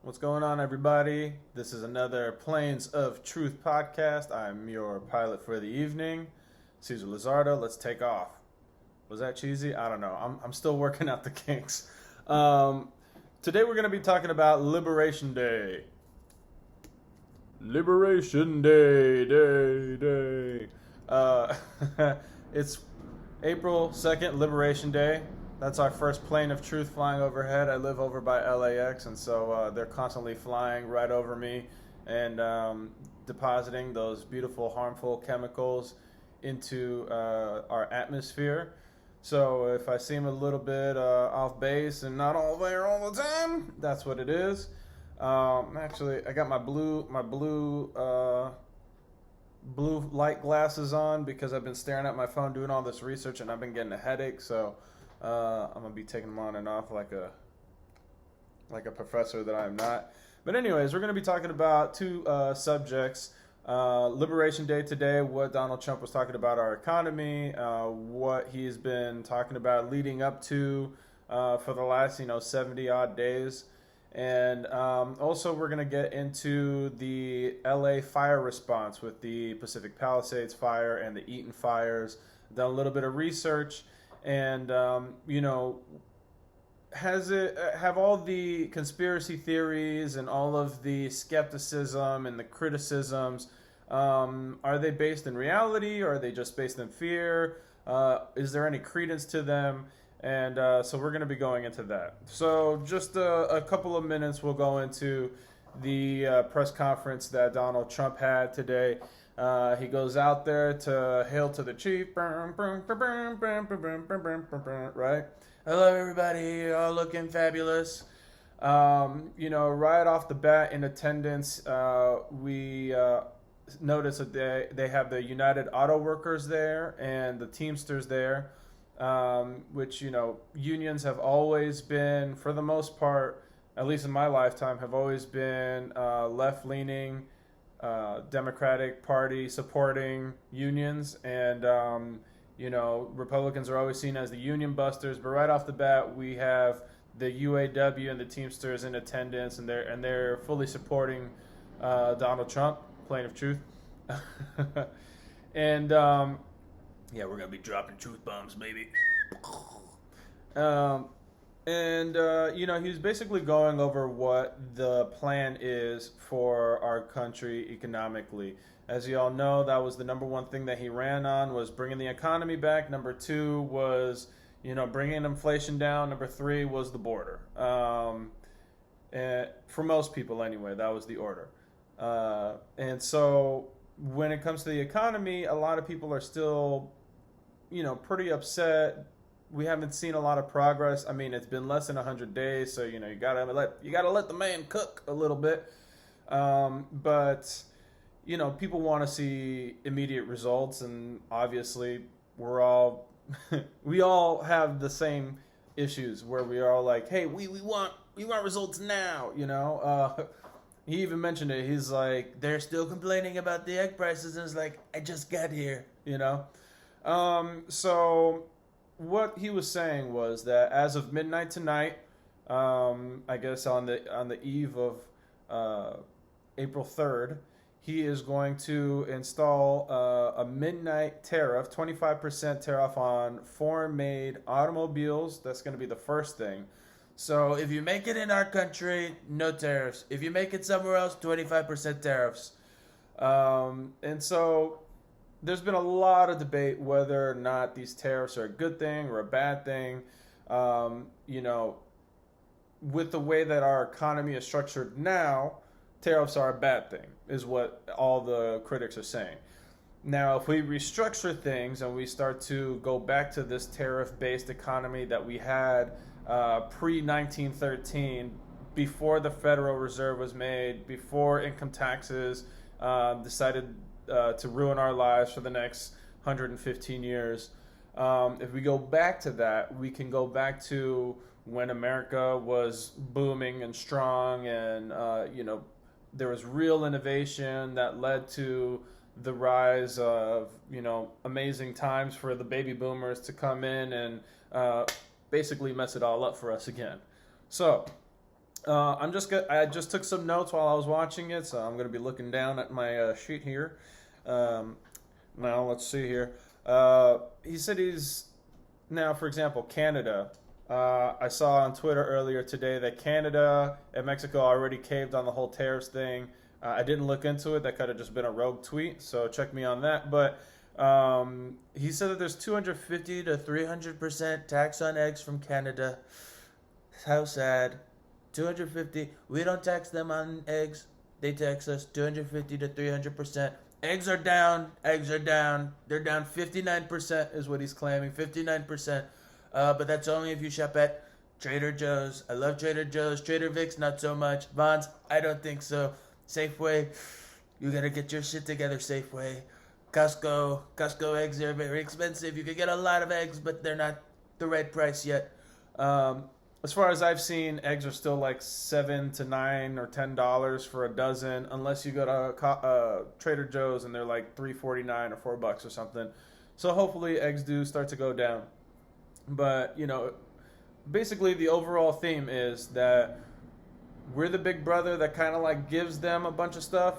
What's going on, everybody? This is another Planes of Truth podcast. I'm your pilot for the evening, Cesar Lizardo. Let's take off. Was that cheesy? I don't know. I'm still working out the kinks. Today we're going to be talking about Liberation Day. Liberation Day, day. It's April 2nd, Liberation Day. That's our first plane of truth flying overhead. I live over by LAX, and so they're constantly flying right over me and depositing those beautiful, harmful chemicals into our atmosphere. So if I seem a little bit off base and not all there all the time, that's what it is. Actually, I got my blue light glasses on because I've been staring at my phone doing all this research, and I've been getting a headache. So I'm gonna be taking them on and off like a professor that I'm not. But anyways, we're gonna be talking about two subjects. Liberation Day today, what Donald Trump was talking about our economy, what he's been talking about leading up to for the last 70 odd days. And also we're going to get into the LA fire response with the Pacific Palisades fire and the Eaton fires. Done a little bit of research, and have all the conspiracy theories and all of the skepticism and the criticisms, are they based in reality, or are they just based in fear? Is there any credence to them? And so we're going to be going into that. So just a couple of minutes, we'll go into the press conference that Donald Trump had today. He goes out there to hail to the chief, right? Hello, everybody. You're all looking fabulous. Right off the bat in attendance, we notice that they have the United Auto Workers there and the Teamsters there. Which, unions have always been, for the most part, at least in my lifetime, have always been left-leaning, Democratic Party supporting unions. And, Republicans are always seen as the union busters. But right off the bat, we have the UAW and the Teamsters in attendance, and they're fully supporting Donald Trump, Plane of Truth. And yeah, we're going to be dropping truth bombs, baby. He was basically going over what the plan is for our country economically. As you all know, that was the number one thing that he ran on, was bringing the economy back. Number two was, bringing inflation down. Number three was the border. And for most people anyway, that was the order. And so when it comes to the economy, a lot of people are still pretty upset. We haven't seen a lot of progress. I mean, it's been less than 100 days, so you gotta let the man cook a little bit. But people want to see immediate results, and obviously we all have the same issues where we are all like, hey, we want results now. He even mentioned it. He's like, they're still complaining about the egg prices, and it's like, I just got here. So what he was saying was that as of midnight tonight, I guess on the eve of April 3rd, he is going to install a midnight tariff, 25% tariff on foreign-made automobiles. That's going to be the first thing. So if you make it in our country, no tariffs. If you make it somewhere else, 25% tariffs. And so there's been a lot of debate whether or not these tariffs are a good thing or a bad thing. With the way that our economy is structured now, tariffs are a bad thing, is what all the critics are saying. Now, if we restructure things and we start to go back to this tariff-based economy that we had pre-1913, before the Federal Reserve was made, before income taxes decided to ruin our lives for the next 115 years. If we go back to that, we can go back to when America was booming and strong, and there was real innovation that led to the rise of amazing times for the baby boomers to come in and basically mess it all up for us again. So I just took some notes while I was watching it, so I'm gonna be looking down at my sheet here. Um, Now let's see here. He said he's now, for example, Canada. I saw on Twitter earlier today that Canada and Mexico already caved on the whole tariffs thing. I didn't look into it. That could have just been a rogue tweet, so check me on that. But he said that there's 250 to 300% tax on eggs from Canada. How sad. 250. We don't tax them on eggs. They tax us 250 to 300%. Eggs are down. Eggs are down. They're down 59% is what he's claiming. 59%. But that's only if you shop at Trader Joe's. I love Trader Joe's. Trader Vic's, not so much. Vons, I don't think so. Safeway, you gotta get your shit together, Safeway. Costco eggs are very expensive. You can get a lot of eggs, but they're not the right price yet. As far as I've seen, eggs are still like $7 to $9 or $10 for a dozen, unless you go to Trader Joe's and they're like $3.49 or $4 or something. So hopefully eggs do start to go down. But basically the overall theme is that we're the big brother that kind of like gives them a bunch of stuff,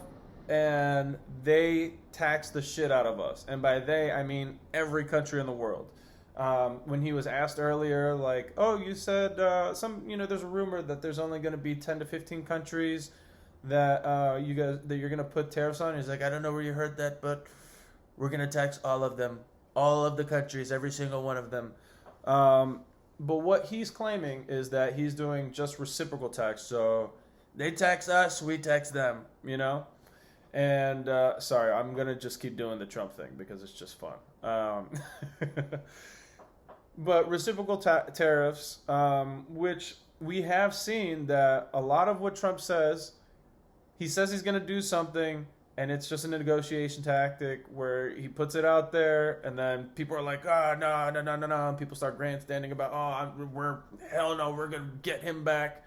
and they tax the shit out of us. And by they, I mean every country in the world. When he was asked earlier, like, oh, you said there's a rumor that there's only going to be 10 to 15 countries that you're going to put tariffs on. He's like, I don't know where you heard that, but we're going to tax all of them, all of the countries, every single one of them. But what he's claiming is that he's doing just reciprocal tax. So they tax us, we tax them, And sorry, I'm going to just keep doing the Trump thing because it's just fun. But reciprocal tariffs, which we have seen that a lot of what Trump says, he says he's going to do something, and it's just a negotiation tactic where he puts it out there, and then people are like, oh, no, and people start grandstanding about, hell no, we're going to get him back.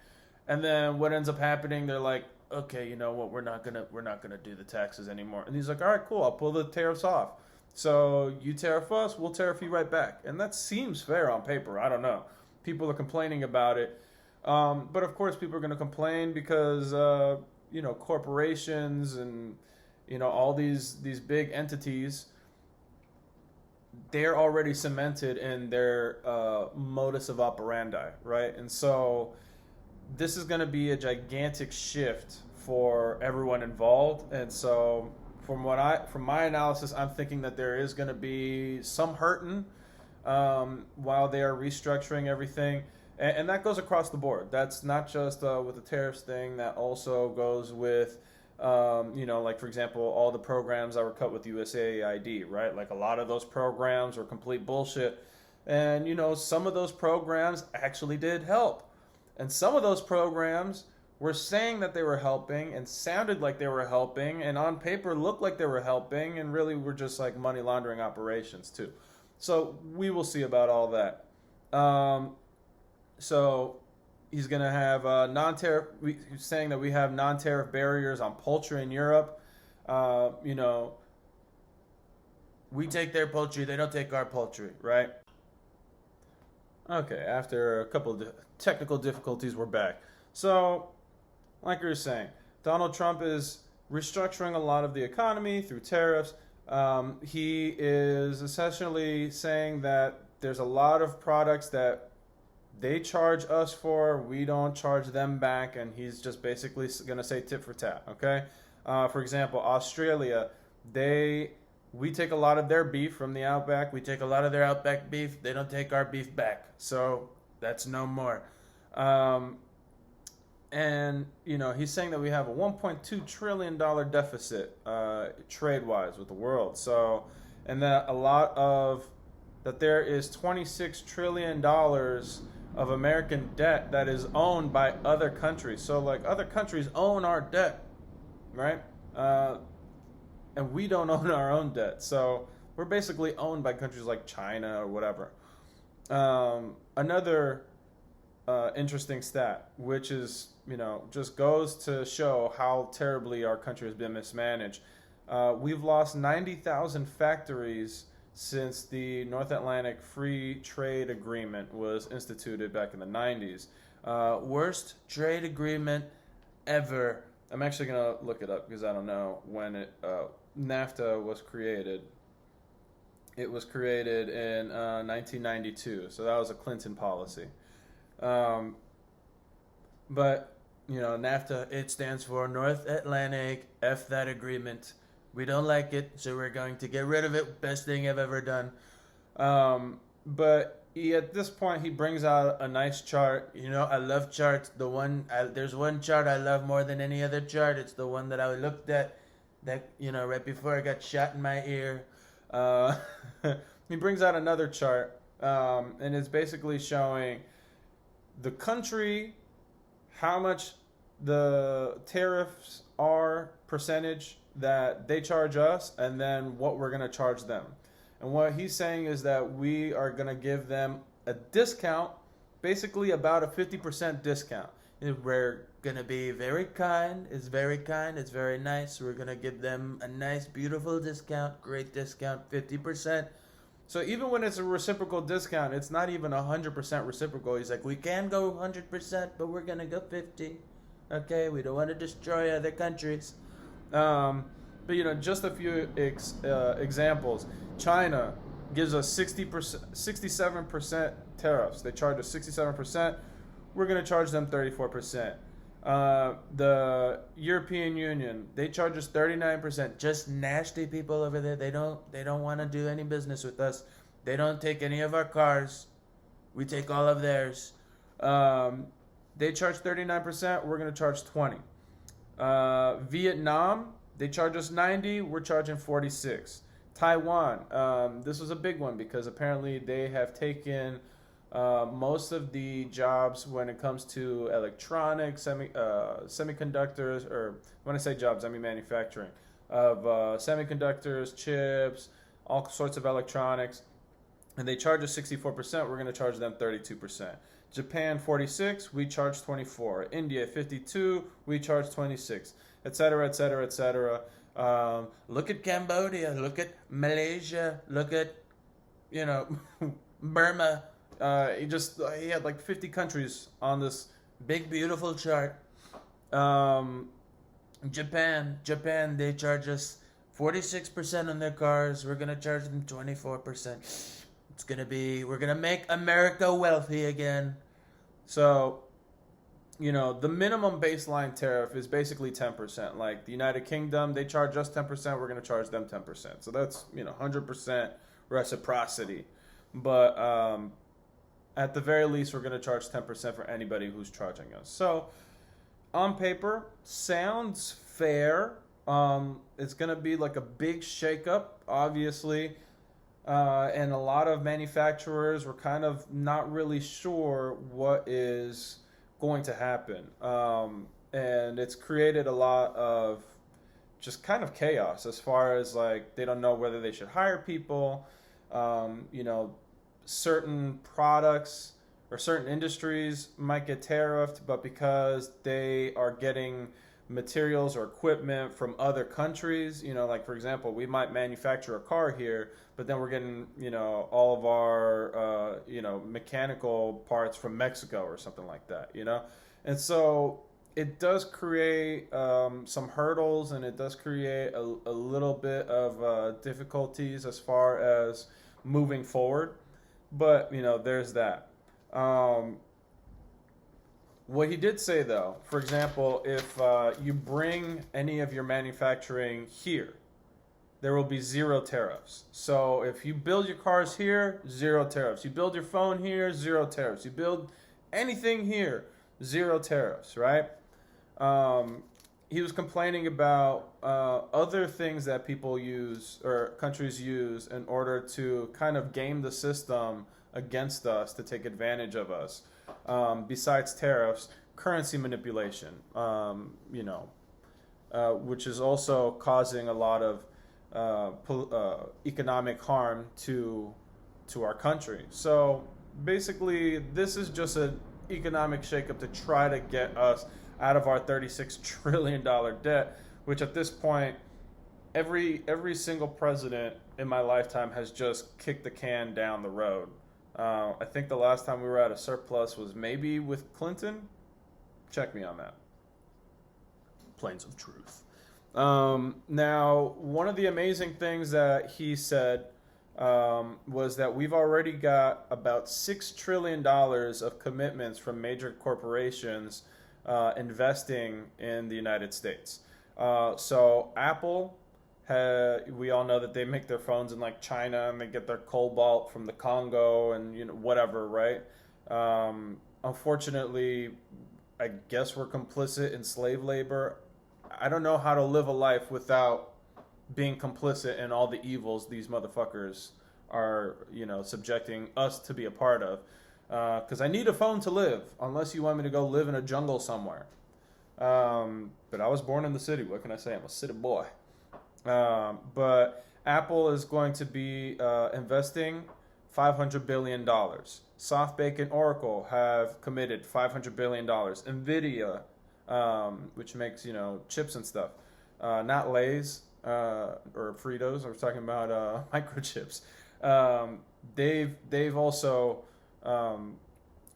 And then what ends up happening, they're like, okay, you know what, we're not gonna do the taxes anymore. And he's like, all right, cool, I'll pull the tariffs off. So you tariff us, we'll tariff you right back. And that seems fair on paper. I don't know. People are complaining about it. But of course people are going to complain because, corporations and, all these big entities, they're already cemented in their modus of operandi, right? And so this is going to be a gigantic shift for everyone involved. And so from my analysis, I'm thinking that there is going to be some hurting while they are restructuring everything, and that goes across the board. That's not just with the tariffs thing. That also goes with like for example, all the programs that were cut with USAID, right? Like a lot of those programs were complete bullshit, and some of those programs actually did help, and some of those programs were saying that they were helping and sounded like they were helping and on paper looked like they were helping and really were just like money laundering operations too. So we will see about all that. So he's going to have non-tariff. He's saying that we have non-tariff barriers on poultry in Europe. We take their poultry, they don't take our poultry, right? Okay, after a couple of technical difficulties, we're back. So like you were saying, Donald Trump is restructuring a lot of the economy through tariffs. He is essentially saying that there's a lot of products that they charge us for, we don't charge them back, and he's just basically going to say tit for tat, okay? For example, Australia, we take a lot of their beef from the Outback, we take a lot of their Outback beef, they don't take our beef back, so that's no more. And, he's saying that we have a $1.2 trillion deficit trade-wise with the world. So, and that that there is $26 trillion of American debt that is owned by other countries. So, like, other countries own our debt, right? And we don't own our own debt. So, we're basically owned by countries like China or whatever. Another interesting stat, which is, just goes to show how terribly our country has been mismanaged. We've lost 90,000 factories since the North Atlantic Free Trade Agreement was instituted back in the 90s. Worst trade agreement ever. I'm actually gonna look it up because I don't know when NAFTA was created. It was created in 1992, so that was a Clinton policy. Um, but NAFTA, it stands for North Atlantic. F that agreement. We don't like it, so we're going to get rid of it. Best thing I've ever done. But at this point, he brings out a nice chart. I love charts. There's one chart I love more than any other chart. It's the one that I looked at, that right before I got shot in my ear. He brings out another chart, and it's basically showing the country, how much the tariffs are percentage that they charge us, and then what we're going to charge them. And what he's saying is that we are going to give them a discount, basically about a 50% discount. We're going to be very kind. It's very kind. It's very nice. We're going to give them a nice, beautiful discount, great discount, 50%. So even when it's a reciprocal discount, it's not even 100% reciprocal. He's like, we can go 100%, but we're going to go 50. Okay, we don't want to destroy other countries. But just a few examples. China gives us 67% tariffs. They charge us 67%. We're going to charge them 34%. The European Union, they charge us 39%. Just nasty people over there. They don't want to do any business with us. They don't take any of our cars. We take all of theirs. They charge 39%. We're going to charge 20. Vietnam, they charge us 90. We're charging 46. Taiwan, this was a big one because apparently they have taken most of the jobs when it comes to electronics, semiconductors, or when I say jobs, I mean manufacturing of semiconductors, chips, all sorts of electronics. And they charge us 64%. We're going to charge them 32%. Japan 46, we charge 24. India 52, we charge 26, etc., etc., etc. Look at Cambodia, look at Malaysia, look at Burma. He had like 50 countries on this big beautiful chart. Japan, they charge us 46% on their cars. We're gonna charge them 24%. We're gonna make America wealthy again. So, the minimum baseline tariff is basically 10%. Like the United Kingdom, they charge us 10%. We're gonna charge them 10%. So that's 100% reciprocity. But at the very least, we're gonna charge 10% for anybody who's charging us. So, on paper, sounds fair. It's gonna be like a big shakeup, obviously. And a lot of manufacturers were kind of not really sure what is going to happen. And it's created a lot of just kind of chaos as far as like they don't know whether they should hire people. Certain products or certain industries might get tariffed, but because they are getting materials or equipment from other countries, like for example, we might manufacture a car here, but then we're getting, all of our, mechanical parts from Mexico or something like that, And so it does create some hurdles, and it does create a little bit of difficulties as far as moving forward. But, there's that. What he did say, though, for example, if you bring any of your manufacturing here, there will be 0 tariffs. So if you build your cars here, 0 tariffs. You build your phone here, 0 tariffs. You build anything here, 0 tariffs, right? He was complaining about other things that people use or countries use in order to kind of game the system against us to take advantage of us. Besides tariffs, currency manipulation, which is also causing a lot of economic harm to our country. So basically, this is just an economic shakeup to try to get us out of our $36 trillion debt, which at this point, every single president in my lifetime has just kicked the can down the road. I think the last time we were at a surplus was maybe with Clinton. Check me on that. Plains of truth. Now, one of the amazing things that he said was that we've already got about $6 trillion of commitments from major corporations investing in the United States. So Apple, we all know that they make their phones in like China, and they get their cobalt from the Congo, and whatever, right? Unfortunately, I guess we're complicit in slave labor. I don't know how to live a life without being complicit in all the evils these motherfuckers are, subjecting us to be a part of. Because I need a phone to live, unless you want me to go live in a jungle somewhere. But I was born in the city. What can I say? I'm a city boy. But Apple is going to be investing $500 billion. SoftBank and Oracle have committed $500 billion. NVIDIA, which makes, chips and stuff. Not Lay's or Fritos. I was talking about microchips. They've also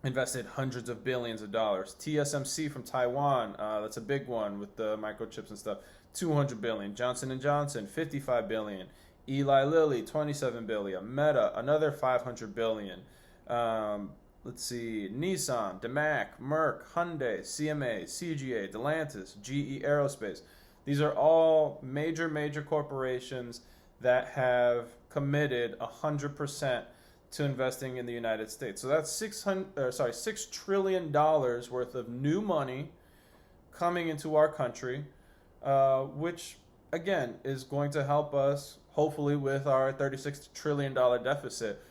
invested hundreds of billions of dollars. TSMC from Taiwan, that's a big one with the microchips and stuff. 200 billion. Johnson & Johnson, 55 billion. Eli Lilly, 27 billion. Meta, another 500 billion. Let's see, Nissan, DeMac, Merck, Hyundai, CMA, CGA, Delantis, GE Aerospace. These are all major corporations that have committed 100% to investing in the United States. So that's $6 trillion worth of new money coming into our country, which again is going to help us hopefully with our $36 trillion deficit.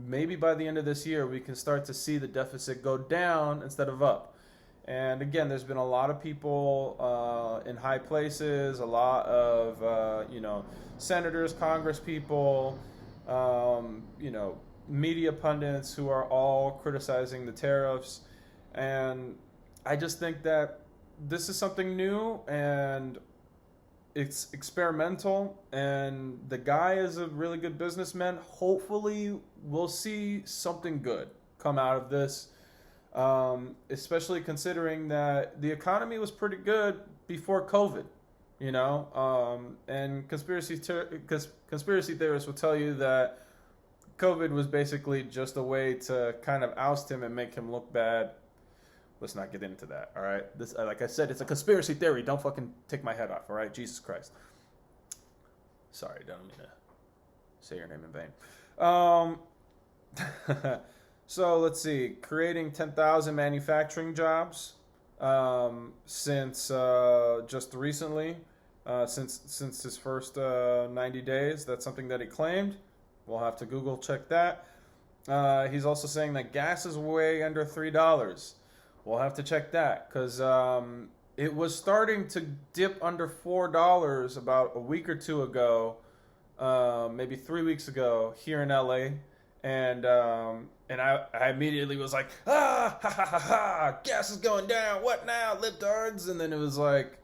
Maybe by the end of this year we can start to see the deficit go down instead of up. And again, there's been a lot of people in high places, a lot of senators, congress people, media pundits who are all criticizing the tariffs. And I just think that this is something new and it's experimental, and the guy is a really good businessman. Hopefully we'll see something good come out of this, especially considering that the economy was pretty good before COVID, and conspiracy theorists will tell you that COVID was basically just a way to kind of oust him and make him look bad. Let's not get into that, all right? This, like I said, it's a conspiracy theory. Don't fucking take my head off, all right? Jesus Christ. Sorry, don't mean to say your name in vain. So let's see. Creating 10,000 manufacturing jobs since just recently, since his first 90 days. That's something that he claimed. We'll have to Google check that. He's also saying that gas is way under $3. We'll have to check that because it was starting to dip under $4 about a week or two ago, maybe 3 weeks ago here in LA, and I immediately was like, ha ha ha ha, gas is going down. What now, libtards? And then it was like,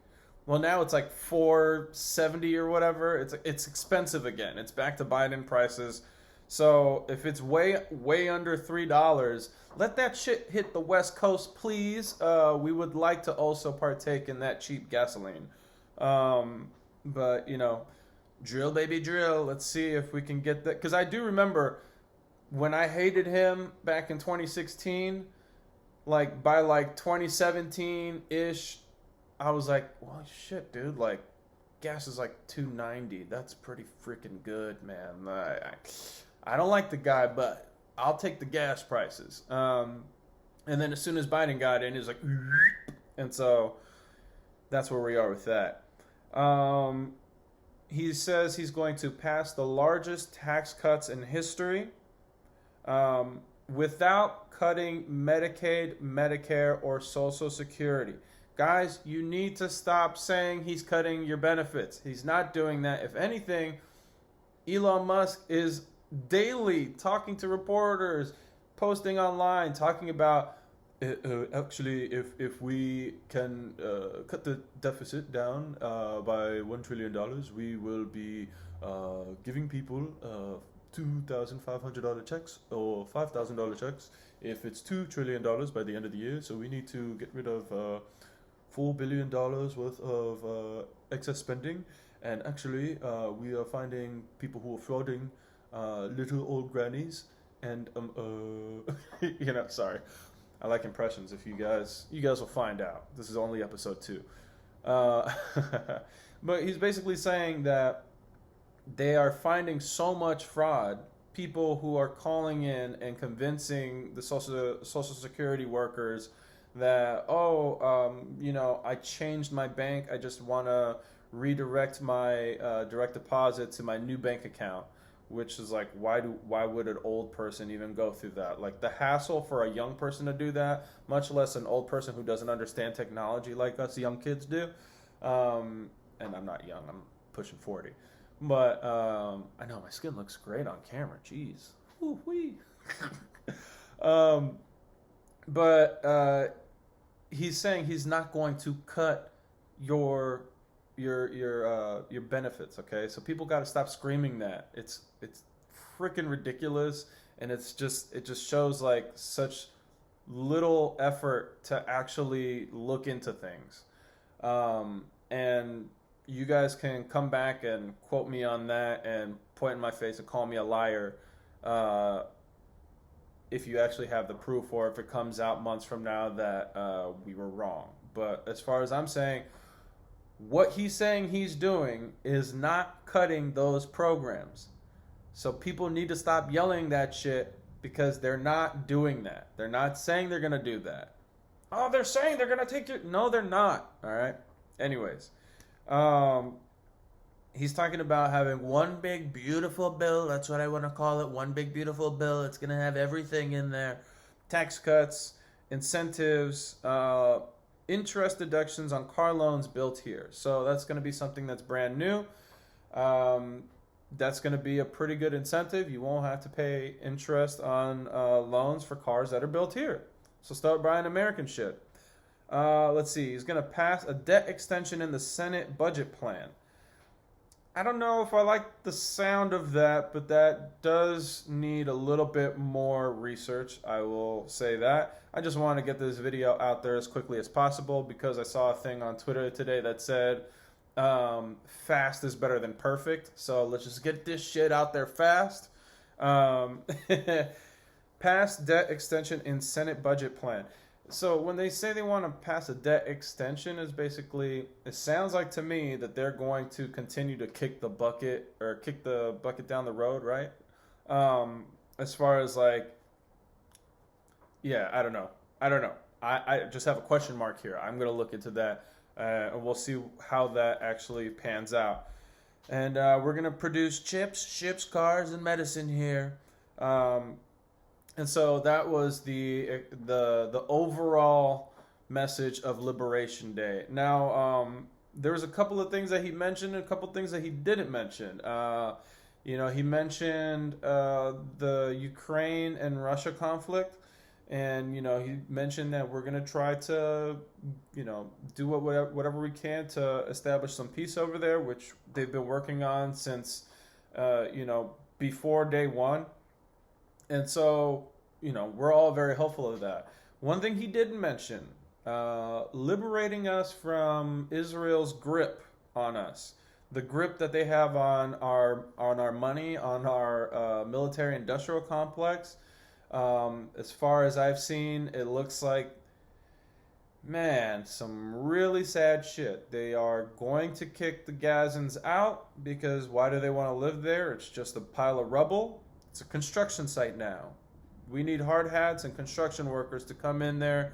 well, now it's like $4.70 or whatever. It's expensive again. It's back to Biden prices. So if it's way under $3, let that shit hit the West Coast, please. We would like to also partake in that cheap gasoline. But, drill, baby, drill. Let's see if we can get that. Because I do remember when I hated him back in 2016, like by like 2017-ish, I was like, well, shit, dude, like gas is like $2.90. That's pretty freaking good, man. I don't like the guy, but I'll take the gas prices. And then as soon as Biden got in, he was like, and so that's where we are with that. He says he's going to pass the largest tax cuts in history without cutting Medicaid, Medicare, or Social Security. Guys, you need to stop saying he's cutting your benefits. He's not doing that. If anything, Elon Musk is daily talking to reporters, posting online, talking about actually if we can cut the deficit down by $1 trillion, we will be giving people $2,500 checks or $5,000 checks if it's $2 trillion by the end of the year. So we need to get rid of $4 billion worth of excess spending. And actually, we are finding people who are frauding little old grannies. And sorry, I like impressions. If you guys will find out. This is only episode 2. But he's basically saying that they are finding so much fraud. People who are calling in and convincing the social security workers that I changed my bank. I just want to redirect my direct deposit to my new bank account. Which is like, why would an old person even go through that? Like, the hassle for a young person to do that, much less an old person who doesn't understand technology like us young kids do. And I'm not young, I'm pushing 40. But I know my skin looks great on camera. Jeez. Woo-wee. But he's saying he's not going to cut your benefits, okay? So people got to stop screaming that. It's freaking ridiculous, and it just shows like such little effort to actually look into things. And you guys can come back and quote me on that and point in my face and call me a liar if you actually have the proof, or if it comes out months from now that we were wrong. But as far as I'm saying, what he's saying he's doing is not cutting those programs. So people need to stop yelling that shit, because they're not doing that. They're not saying they're going to do that. Oh, they're saying they're going to take your... No, they're not. All right? Anyways. He's talking about having one big beautiful bill. That's what I want to call it. One big beautiful bill. It's going to have everything in there. Tax cuts, incentives, interest deductions on car loans built here. So that's going to be something that's brand new. That's going to be a pretty good incentive. You won't have to pay interest on loans for cars that are built here. So start buying American shit. Let's see. He's going to pass a debt extension in the Senate budget plan. I don't know if I like the sound of that, but that does need a little bit more research. I will say that. I just want to get this video out there as quickly as possible, because I saw a thing on Twitter today that said fast is better than perfect. So let's just get this shit out there fast. Pass debt extension in Senate budget plan. So when they say they want to pass a debt extension, is basically, it sounds like to me that they're going to continue to kick the bucket down the road, right? As far as like, yeah, I don't know. I just have a question mark here. I'm going to look into that, and we'll see how that actually pans out. And we're going to produce chips, ships, cars, and medicine here. And so that was the overall message of Liberation Day. Now, there was a couple of things that he mentioned and a couple of things that he didn't mention. He mentioned the Ukraine and Russia conflict. And, he mentioned that we're going to try to, do whatever we can to establish some peace over there, which they've been working on since, before day one. And so, we're all very hopeful of that. One thing he didn't mention, liberating us from Israel's grip on us. The grip that they have on our money, on our military-industrial complex. As far as I've seen, it looks like, man, some really sad shit. They are going to kick the Gazans out, because why do they want to live there? It's just a pile of rubble. It's a construction site now. We need hard hats and construction workers to come in there,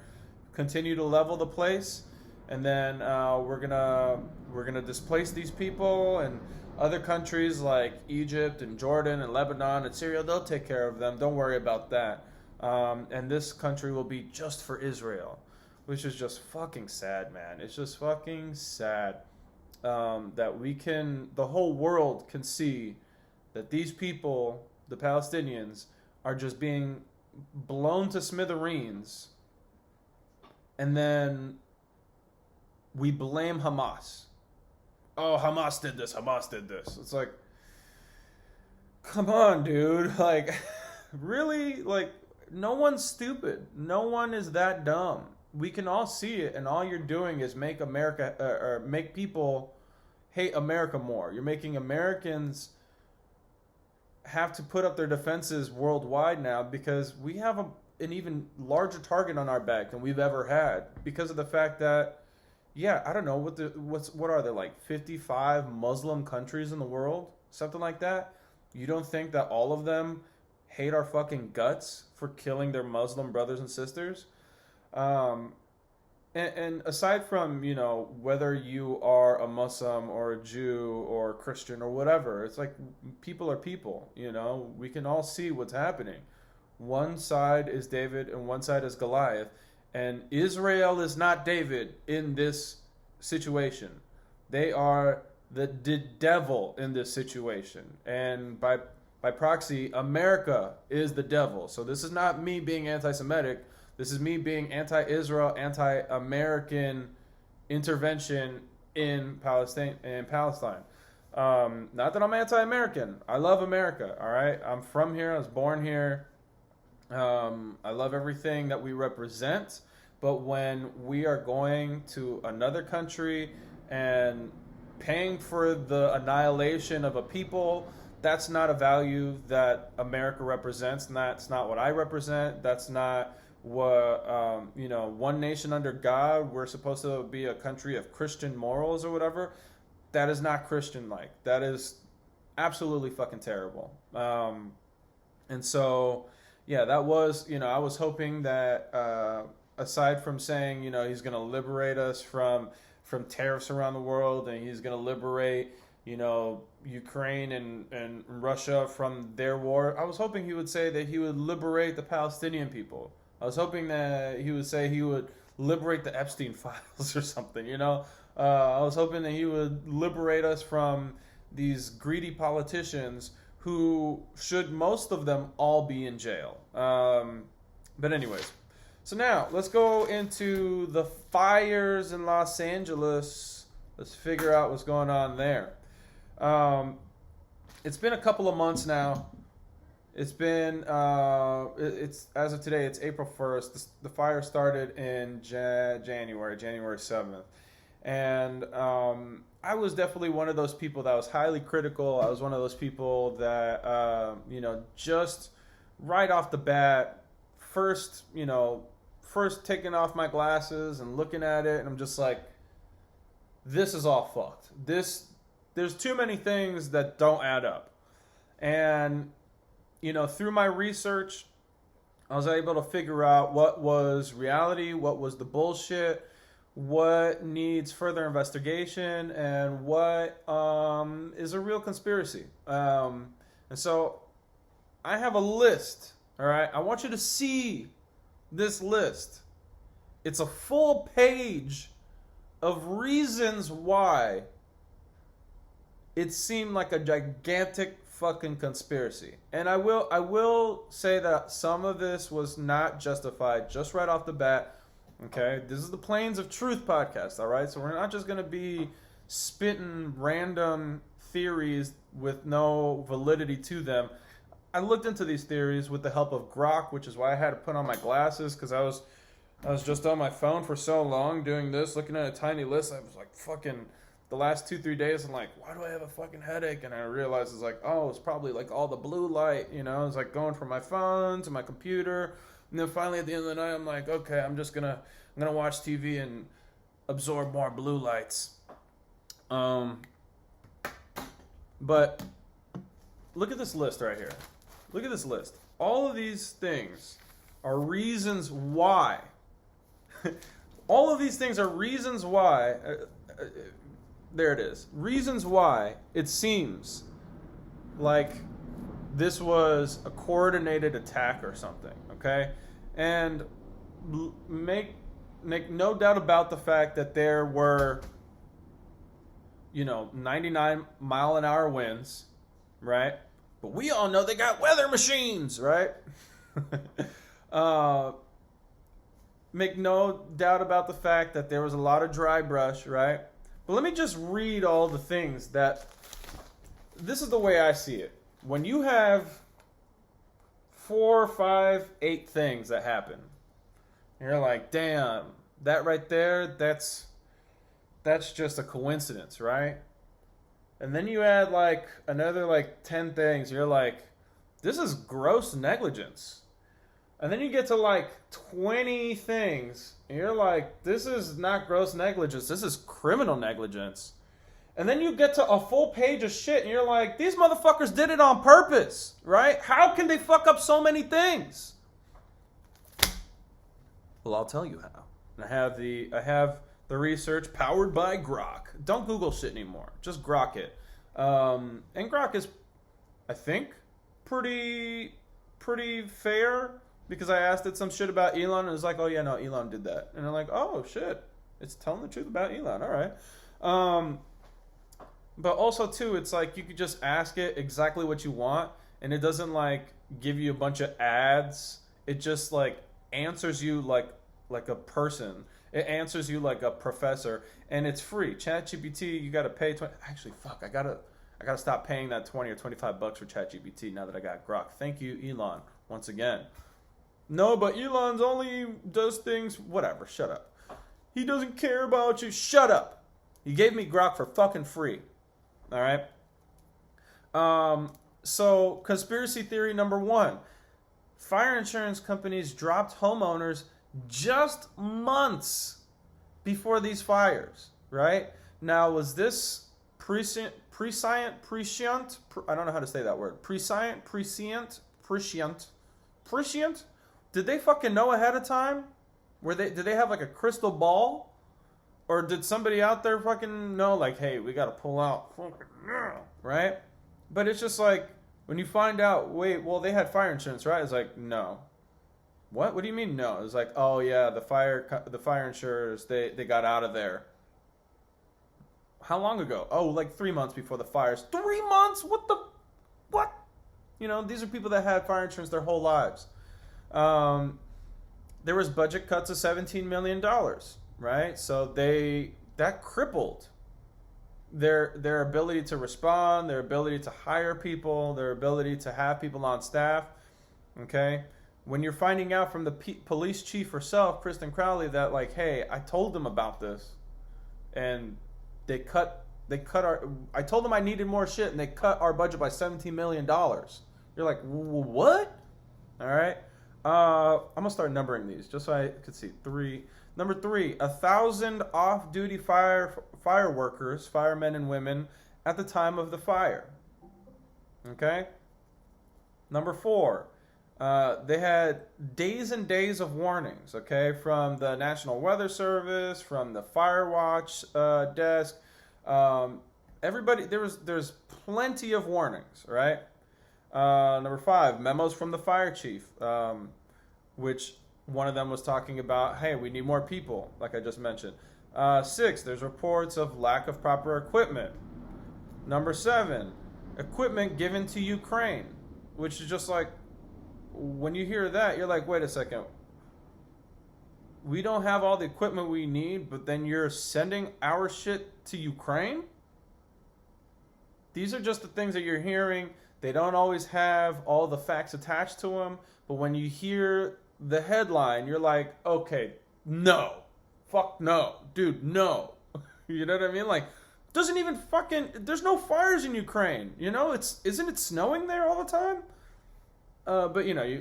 continue to level the place, and then we're gonna displace these people, and other countries like Egypt and Jordan and Lebanon and Syria, they'll take care of them. Don't worry about that. And this country will be just for Israel, which is just fucking sad, man. It's just fucking sad that the whole world can see that these people, the Palestinians, are just being blown to smithereens, and then we blame Hamas. Oh, Hamas did this. It's like, come on, dude. Like, really? Like, no one's stupid. No one is that dumb. We can all see it, and all you're doing is make America or make people hate America more. You're making Americans have to put up their defenses worldwide now because we have an even larger target on our back than we've ever had because of the fact that, yeah, I don't know what are there, like 55 Muslim countries in the world, something like that. You don't think that all of them hate our fucking guts for killing their Muslim brothers and sisters? And aside from, whether you are a Muslim or a Jew or a Christian or whatever, it's like people are people, we can all see what's happening. One side is David and one side is Goliath, and Israel is not David in this situation. They are the devil in this situation. And by proxy, America is the devil. So this is not me being anti-Semitic. This is me being anti-Israel, anti-American intervention in Palestine. Not that I'm anti-American. I love America, all right? I'm from here. I was born here. I love everything that we represent. But when we are going to another country and paying for the annihilation of a people, that's not a value that America represents. And that's not what I represent. That's not what, one nation under God. We're supposed to be a country of Christian morals or whatever. That is not Christian-like. That is absolutely fucking terrible. And so, yeah, that was, I was hoping that, aside from saying, he's going to liberate us from tariffs around the world, and he's going to liberate, Ukraine and Russia from their war, I was hoping he would say that he would liberate the Palestinian people. I was hoping that he would say he would liberate the Epstein files or something, I was hoping that he would liberate us from these greedy politicians who should, most of them, all be in jail. But anyways, so now let's go into the fires in Los Angeles. Let's figure out what's going on there. It's been a couple of months now. It's been, it's as of today, it's April 1st. The fire started in January 7th. And I was definitely one of those people that was highly critical. I was one of those people that, just right off the bat, first taking off my glasses and looking at it, and I'm just like, this is all fucked. There's too many things that don't add up. And, through my research, I was able to figure out what was reality, what was the bullshit, what needs further investigation, and what is a real conspiracy. And so I have a list, all right? I want you to see this list. It's a full page of reasons why it seemed like a gigantic fucking conspiracy. And I will say that some of this was not justified just right off the bat. Okay, this is the Plains of Truth podcast, all right? So we're not just going to be spitting random theories with no validity to them. I looked into these theories with the help of Grok, which is why I had to put on my glasses, because I was just on my phone for so long doing this, looking at a tiny list. I was like, fucking, the last 2-3 days, I'm like, why do I have a fucking headache? And I realized it's like, oh, it's probably like all the blue light, it's like going from my phone to my computer. And then finally at the end of the night, I'm like, okay, I'm gonna watch TV and absorb more blue lights. But look at this list right here. Look at this list. All of these things are reasons why. All of these things are reasons why. There it is. Reasons why it seems like this was a coordinated attack or something, okay? And make no doubt about the fact that there were, 99 mile an hour winds, right? But we all know they got weather machines, right? Make no doubt about the fact that there was a lot of dry brush, right? But let me just read all the things that, this is the way I see it. when you have 4, 5, 8 things that happen, you're like, damn, that right there, that's just a coincidence, right? And then you add like another like 10 things, you're like, this is gross negligence. And then you get to like 20 things, and you're like, this is not gross negligence, this is criminal negligence. And then you get to a full page of shit, and you're like, these motherfuckers did it on purpose, right? How can they fuck up so many things? Well, I'll tell you how. And I have the research powered by Grok. Don't Google shit anymore. Just Grok it. And Grok is, I think, pretty fair, because I asked it some shit about Elon, and it was like, oh yeah, no, Elon did that. And I'm like, oh shit, it's telling the truth about Elon. All right. But also too, it's like you could just ask it exactly what you want, and it doesn't like give you a bunch of ads. It just like answers you like a person. It answers you like a professor, and it's free. ChatGPT, you gotta pay Actually, fuck, I gotta stop paying that $20 or $25 for ChatGPT now that I got Grok. Thank you, Elon, once again. No, but Elon's only does things. Whatever. Shut up. He doesn't care about you. Shut up. He gave me Grok for fucking free. All right. So conspiracy theory number 1: fire insurance companies dropped homeowners just months before these fires. Right now, was this prescient? I don't know how to say that word. Prescient. Did they fucking know ahead of time? Did they have like a crystal ball? Or did somebody out there fucking know, like, hey, we gotta pull out, right? But it's just like, when you find out, wait, well, they had fire insurance, right? It's like, no. What? What do you mean, no? It's like, oh yeah, the fire insurers, they got out of there. How long ago? Oh, like 3 months before the fires. 3 months? What? You know, these are people that had fire insurance their whole lives. There was budget cuts of $17 million, right? So that crippled their ability to respond, their ability to hire people, their ability to have people on staff. Okay, when you're finding out from the police chief herself, Kristen Crowley, that like, hey, I told them about this, and they cut our. I told them I needed more shit, and they cut our budget by $17 million. You're like, what? All right. I'm gonna start numbering these just so I could see. Number 3, 1,000 off-duty fire workers, firemen and women, at the time of the fire. Okay. Number 4, they had days and days of warnings. Okay, from the National Weather Service, from the Fire Watch desk. Everybody, there's plenty of warnings, right? Number 5, memos from the fire chief, which one of them was talking about, hey, we need more people, like I just mentioned. 6, there's reports of lack of proper equipment. Number 7, equipment given to Ukraine, which is just like, when you hear that, you're like, wait a second. We don't have all the equipment we need, but then you're sending our shit to Ukraine? These are just the things that you're hearing. They don't always have all the facts attached to them, but when you hear the headline, you're like, okay, no. Fuck no. Dude, no. You know what I mean? Like, doesn't even fucking, there's no fires in Ukraine. You know, isn't it snowing there all the time? But you know,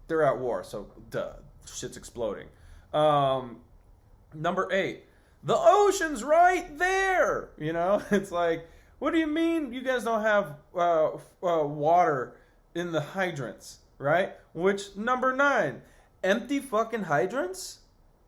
they're at war, so duh, shit's exploding. Number 8, the ocean's right there. You know, it's like, what do you mean you guys don't have water in the hydrants, right? Which, number 9, empty fucking hydrants?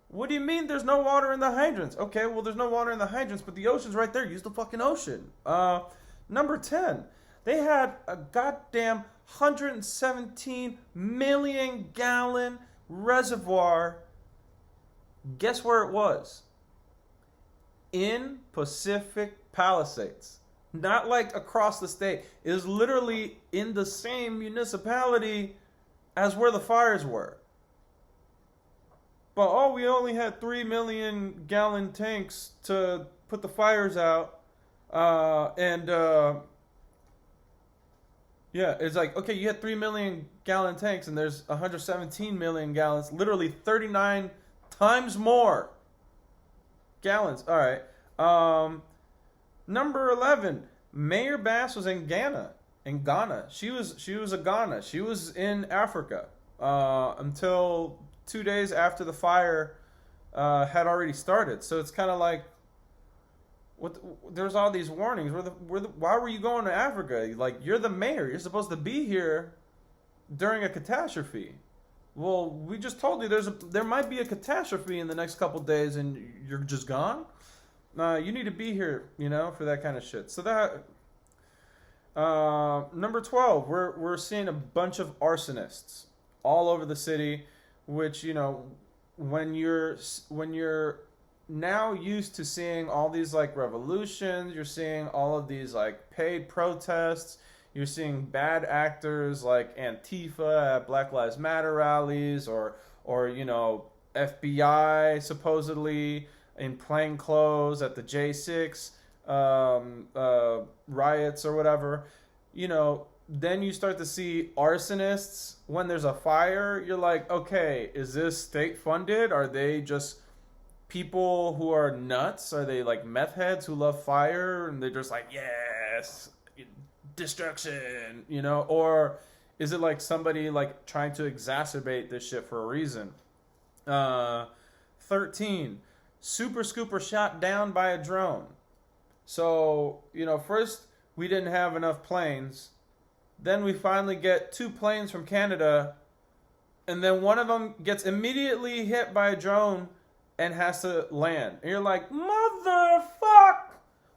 What do you mean there's no water in the hydrants? Okay, well, there's no water in the hydrants, but the ocean's right there. Use the fucking ocean. Number 10, they had a goddamn 117 million gallon reservoir. Guess where it was? In Pacific Palisades. Not like across the state. It was literally in the same municipality as where the fires were. But we only had 3 million gallon tanks to put the fires out. Yeah, it's like, okay, you had 3 million gallon tanks and there's 117 million gallons, literally 39 times more gallons. All right. Number 11, Mayor Bass was in Ghana. In Ghana. She was a Ghana. She was in Africa until 2 days after the fire had already started. So it's kind of like what there's all these warnings. Why were you going to Africa? Like, you're the mayor. You're supposed to be here during a catastrophe. Well, we just told you there might be a catastrophe in the next couple days, and you're just gone. You need to be here, for that kind of shit. So that number 12, we're seeing a bunch of arsonists all over the city, which when you're now used to seeing all these like revolutions, you're seeing all of these like paid protests, you're seeing bad actors like Antifa at Black Lives Matter rallies, or FBI supposedly in plain clothes at the J6 riots or whatever. Then you start to see arsonists when there's a fire. You're like, okay, is this state funded? Are they just people who are nuts? Are they like meth heads who love fire and they're just like, yes, destruction, or is it like somebody like trying to exacerbate this shit for a reason? 13, Super Scooper shot down by a drone. So, first we didn't have enough planes. Then we finally get 2 planes from Canada, and then one of them gets immediately hit by a drone and has to land. And you're like, motherfuck!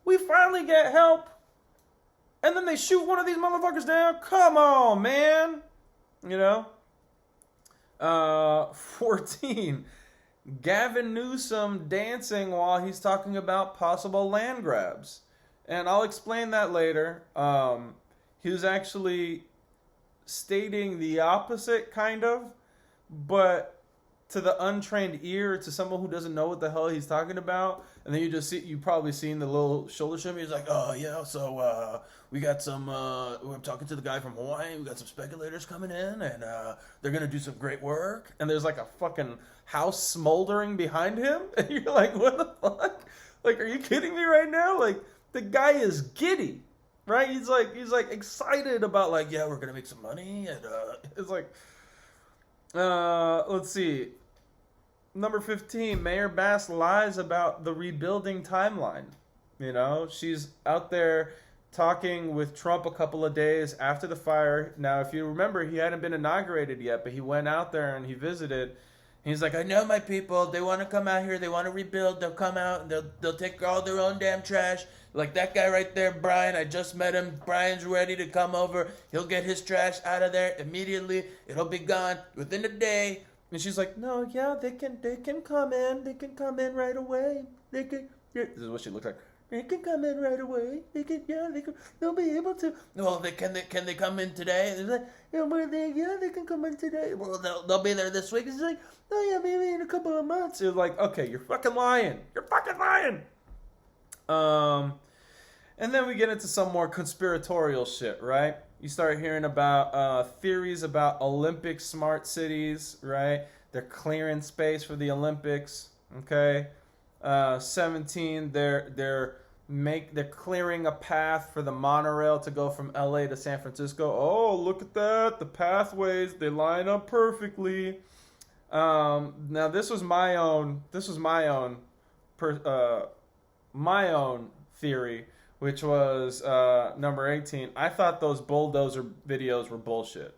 We finally get help. And then they shoot one of these motherfuckers down? Come on, man! 14. Gavin Newsom dancing while he's talking about possible land grabs. And I'll explain that later. He was actually stating the opposite, kind of, but to the untrained ear, to someone who doesn't know what the hell he's talking about, and then you probably seen the little shoulder shimmy. He's like, oh yeah, so we got some. We're talking to the guy from Hawaii. We got some speculators coming in, and they're gonna do some great work. And there's like a fucking house smoldering behind him, and you're like, what the fuck? Like, are you kidding me right now? Like, the guy is giddy, right? He's like excited about like, yeah, we're gonna make some money, and it's like, let's see. Number 15, Mayor Bass lies about the rebuilding timeline. She's out there talking with Trump a couple of days after the fire. Now, if you remember, he hadn't been inaugurated yet, but he went out there and he visited. He's like, I know my people. They want to come out here. They want to rebuild. They'll come out and they'll take all their own damn trash. Like that guy right there, Brian. I just met him. Brian's ready to come over. He'll get his trash out of there immediately. It'll be gone within a day. And she's like, no, yeah, they can come in. They can come in right away. They can. Yeah. This is what she looks like. They can come in right away. They'll be able to. Well, can they come in today? And they're like, yeah, they can come in today. Well, they'll be there this week. It's like, oh yeah, maybe in a couple of months. It's like, okay, you're fucking lying. You're fucking lying. And then we get into some more conspiratorial shit, right? You start hearing about theories about Olympic smart cities, right? They're clearing space for the Olympics, okay? 17, they're clearing a path for the monorail to go from LA to San Francisco. Oh, look at that. The pathways, they line up perfectly. Now this was my own theory, which was number 18. I thought those bulldozer videos were bullshit.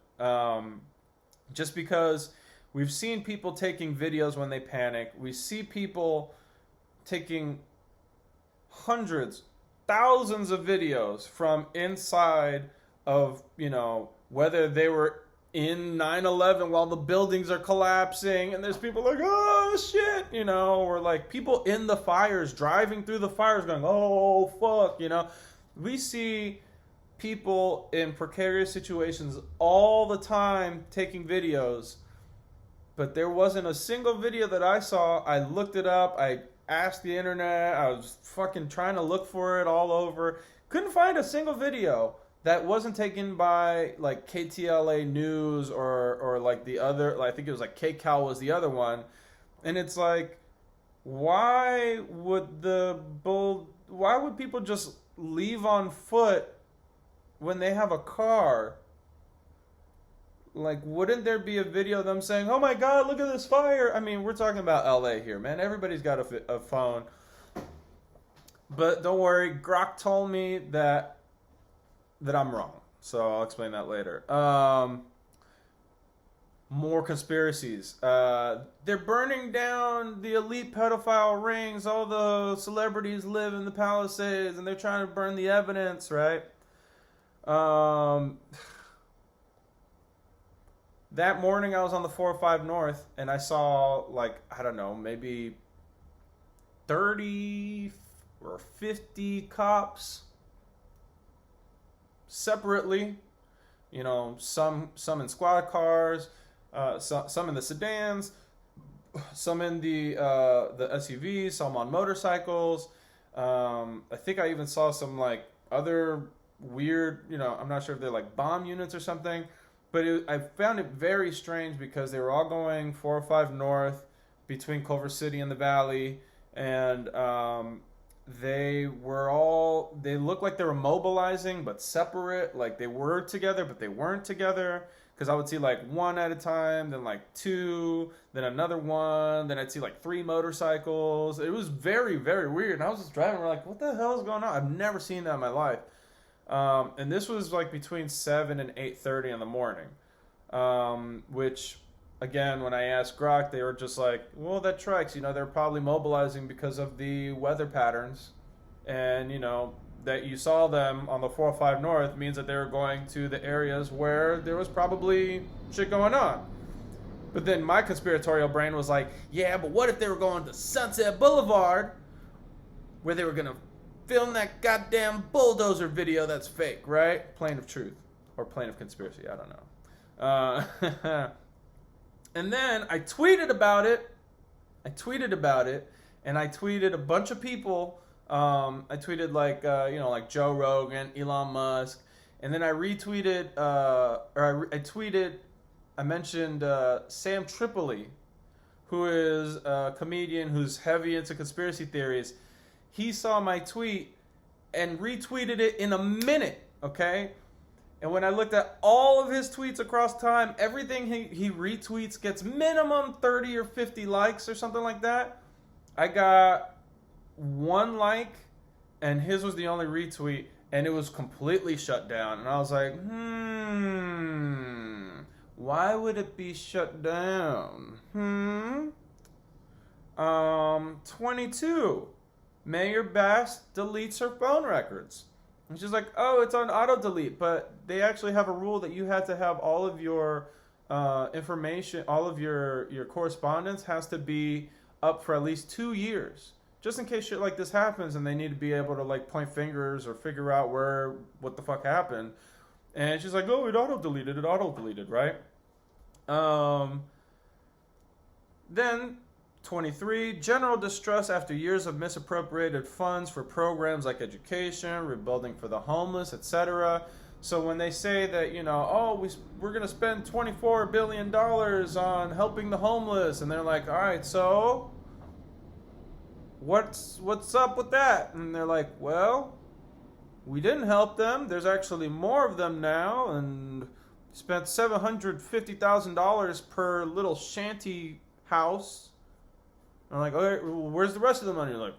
Just because we've seen people taking videos when they panic. We see people taking hundreds, thousands of videos from inside of, whether they were in 9/11 while the buildings are collapsing, and there's people like, oh shit, or like people in the fires, driving through the fires going, oh fuck, we see people in precarious situations all the time taking videos, but there wasn't a single video that I saw. I looked it up, I asked the internet, I was fucking trying to look for it all over, couldn't find a single video that wasn't taken by like KTLA News or like the other. Like, I think it was like KCAL was the other one, and it's like, why would why would people just leave on foot when they have a car? Like, wouldn't there be a video of them saying, "Oh my God, look at this fire"? I mean, we're talking about LA here, man. Everybody's got a phone. But don't worry, Grok told me that I'm wrong. So I'll explain that later. More conspiracies. They're burning down the elite pedophile rings. All the celebrities live in the Palisades, and they're trying to burn the evidence, right? That morning I was on the 405 North, and I saw, like, I don't know, maybe 30 or 50 cops separately. You know, some in squad cars, some in the sedans, some in the SUVs, some on motorcycles. I think I even saw some, like, other weird, you know, I'm not sure if they're like bomb units or something. But I found it very strange because they were all going 405 North between Culver City and the Valley, and they looked like they were mobilizing but separate. Like, they were together but they weren't together, because I would see like one at a time, then like two, then another one, then I'd see like 3 motorcycles. It was very, very weird, and I was just driving, we're like, what the hell is going on? I've never seen that in my life. And this was like between 7 and 8:30 in the morning, which, again, when I asked Grok, they were just like, well, that tracks. You know, they're probably mobilizing because of the weather patterns, and, you know, that you saw them on the 405 North means that they were going to the areas where there was probably shit going on. But then my conspiratorial brain was like, yeah, but what if they were going to Sunset Boulevard, where they were going to film that goddamn bulldozer video that's fake, right? Plane of truth. Or plane of conspiracy, I don't know. And then I tweeted about it. And I tweeted a bunch of people. I tweeted like, like Joe Rogan, Elon Musk. And then I retweeted, I mentioned Sam Tripoli, who is a comedian who's heavy into conspiracy theories. He saw my tweet and retweeted it in a minute, okay? And when I looked at all of his tweets across time, everything he retweets gets minimum 30 or 50 likes or something like that. I got 1 like, and his was the only retweet, and it was completely shut down. And I was like, why would it be shut down? 22. Mayor Bass deletes her phone records. And she's like, oh, it's on auto delete, but they actually have a rule that you had to have all of your information, all of your correspondence has to be up for at least 2 years, just in case shit like this happens and they need to be able to like point fingers or figure out what the fuck happened. And she's like, oh, it auto deleted, right? Then 23, general distress after years of misappropriated funds for programs like education, rebuilding for the homeless, etc. So when they say that, we're going to spend $24 billion on helping the homeless, and they're like, all right, so what's up with that? And they're like, well, we didn't help them. There's actually more of them now, and spent $750,000 per little shanty house. I'm like, okay, well, where's the rest of the money? You're like,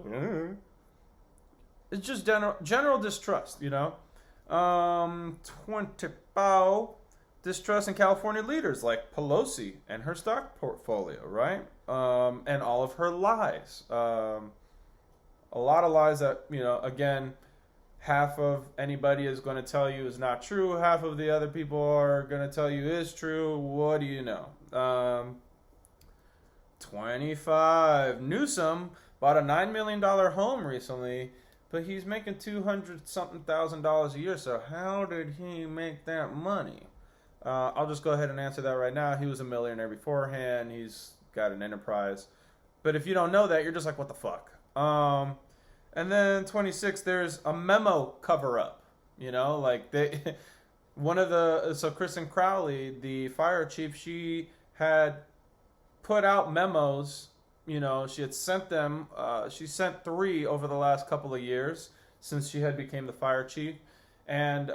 it's just general distrust, 25, distrust in California leaders like Pelosi and her stock portfolio, right? And all of her lies. A lot of lies that, again, half of anybody is going to tell you is not true. Half of the other people are going to tell you is true. What do you know? 25. Newsom bought a $9 million home recently, but he's making $200-something thousand a year. So how did he make that money? I'll just go ahead and answer that right now. He was a millionaire beforehand. He's got an enterprise. But if you don't know that, you're just like, what the fuck? And then 26, there's a memo cover-up. You know, like they, one of the, so Kristen Crowley, the fire chief, she had put out memos. You know, she had sent them. She sent 3 over the last couple of years since she had became the fire chief, and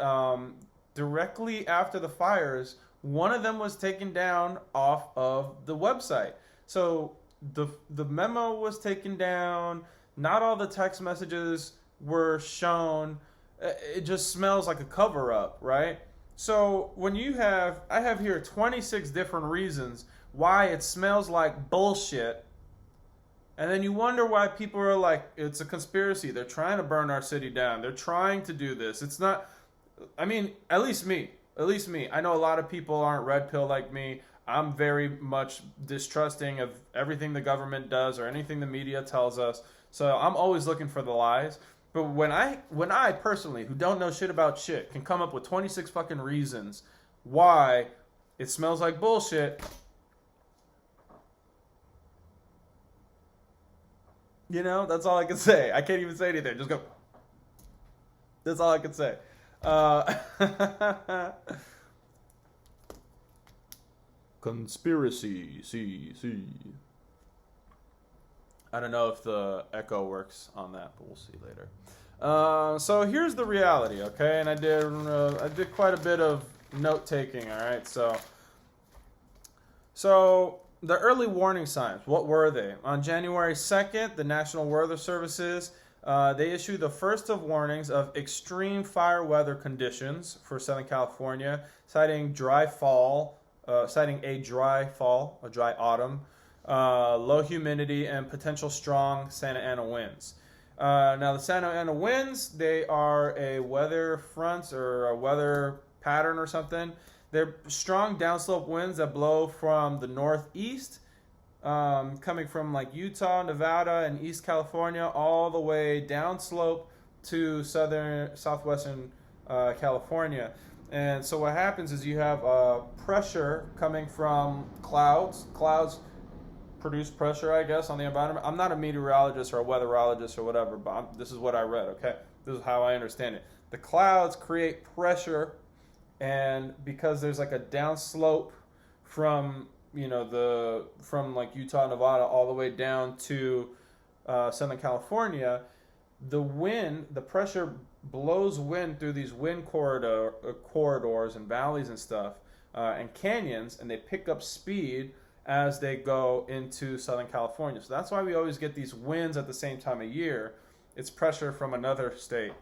directly after the fires, one of them was taken down off of the website. So the memo was taken down. Not all the text messages were shown. It just smells like a cover up, right? So when I have here 26 different reasons why it smells like bullshit. And then you wonder why people are like, it's a conspiracy. They're trying to burn our city down. They're trying to do this. It's not, I mean, at least me. I know a lot of people aren't red pill like me. I'm very much distrusting of everything the government does or anything the media tells us. So I'm always looking for the lies. But when I personally, who don't know shit about shit, can come up with 26 fucking reasons why it smells like bullshit, you know, that's all I can say. I can't even say anything. Just go. That's all I can say. Conspiracy. See. I don't know if the echo works on that, but we'll see later. So here's the reality, okay? And I did quite a bit of note taking. All right, so the early warning signs. What were they? On January 2nd, the National Weather Services they issued the first of warnings of extreme fire weather conditions for Southern California, citing a dry autumn, low humidity, and potential strong Santa Ana winds. Now, the Santa Ana winds, they are a weather front or a weather pattern or something. They're strong downslope winds that blow from the northeast, coming from like Utah, Nevada, and East California, all the way downslope to southwestern California. And so what happens is you have pressure coming from clouds. Clouds produce pressure, I guess, on the environment. I'm not a meteorologist or a weatherologist or whatever, but this is what I read, okay? This is how I understand it. The clouds create pressure, and because there's like a downslope from, you know, from like Utah, Nevada, all the way down to Southern California, the pressure blows wind through these wind corridors and valleys and stuff, and canyons, and they pick up speed as they go into Southern California. So that's why we always get these winds at the same time of year. It's pressure from another state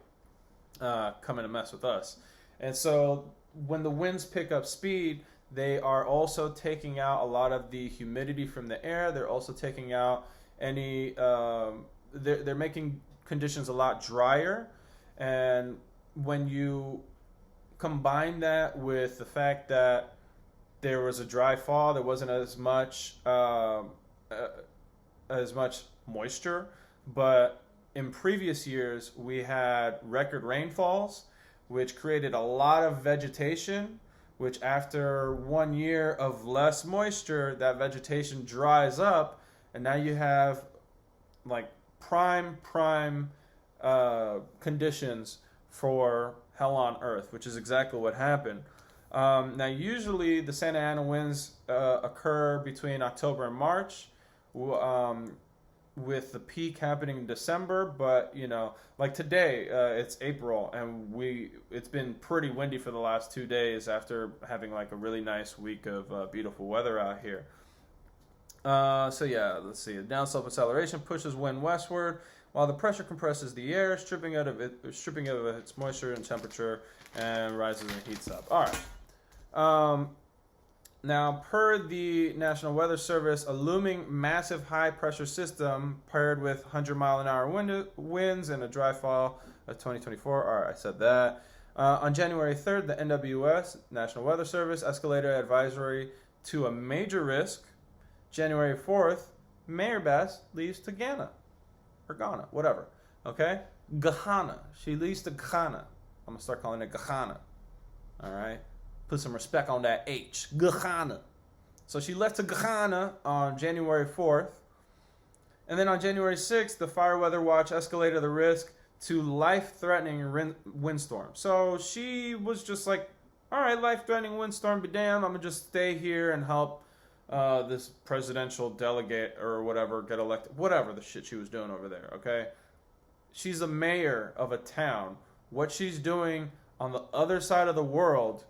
coming to mess with us. And so when the winds pick up speed, they are also taking out a lot of the humidity from the air. They're also taking out any, they're making conditions a lot drier. And when you combine that with the fact that there was a dry fall, there wasn't as much moisture, but in previous years we had record rainfalls, which created a lot of vegetation, which after 1 year of less moisture, that vegetation dries up, and now you have like prime conditions for hell on earth, which is exactly what happened. Now, usually the Santa Ana winds occur between October and March, with the peak happening in December. But, you know, like today, it's April, and it's been pretty windy for the last 2 days after having like a really nice week of beautiful weather out here. So yeah, let's see. Downslope acceleration pushes wind westward, while the pressure compresses the air, stripping it of its moisture and temperature, and rises and heats up. All right. Now, per the National Weather Service, a looming massive high-pressure system paired with 100-mile-an-hour winds and a dry fall of 2024. All right, I said that. On January 3rd, the NWS, National Weather Service, escalated advisory to a major risk. January 4th, Mayor Bass leaves to Ghana. Or Ghana, whatever. Okay? Ghana. She leaves to Ghana. I'm going to start calling it Ghana. All right? Put some respect on that H. Ghana. So she left to Ghana on January 4th. And then on January 6th, the Fire Weather Watch escalated the risk to life-threatening windstorm. So she was just like, all right, life-threatening windstorm, be damned, I'm going to just stay here and help this presidential delegate or whatever get elected. Whatever the shit she was doing over there, okay? She's a mayor of a town. What she's doing on the other side of the world,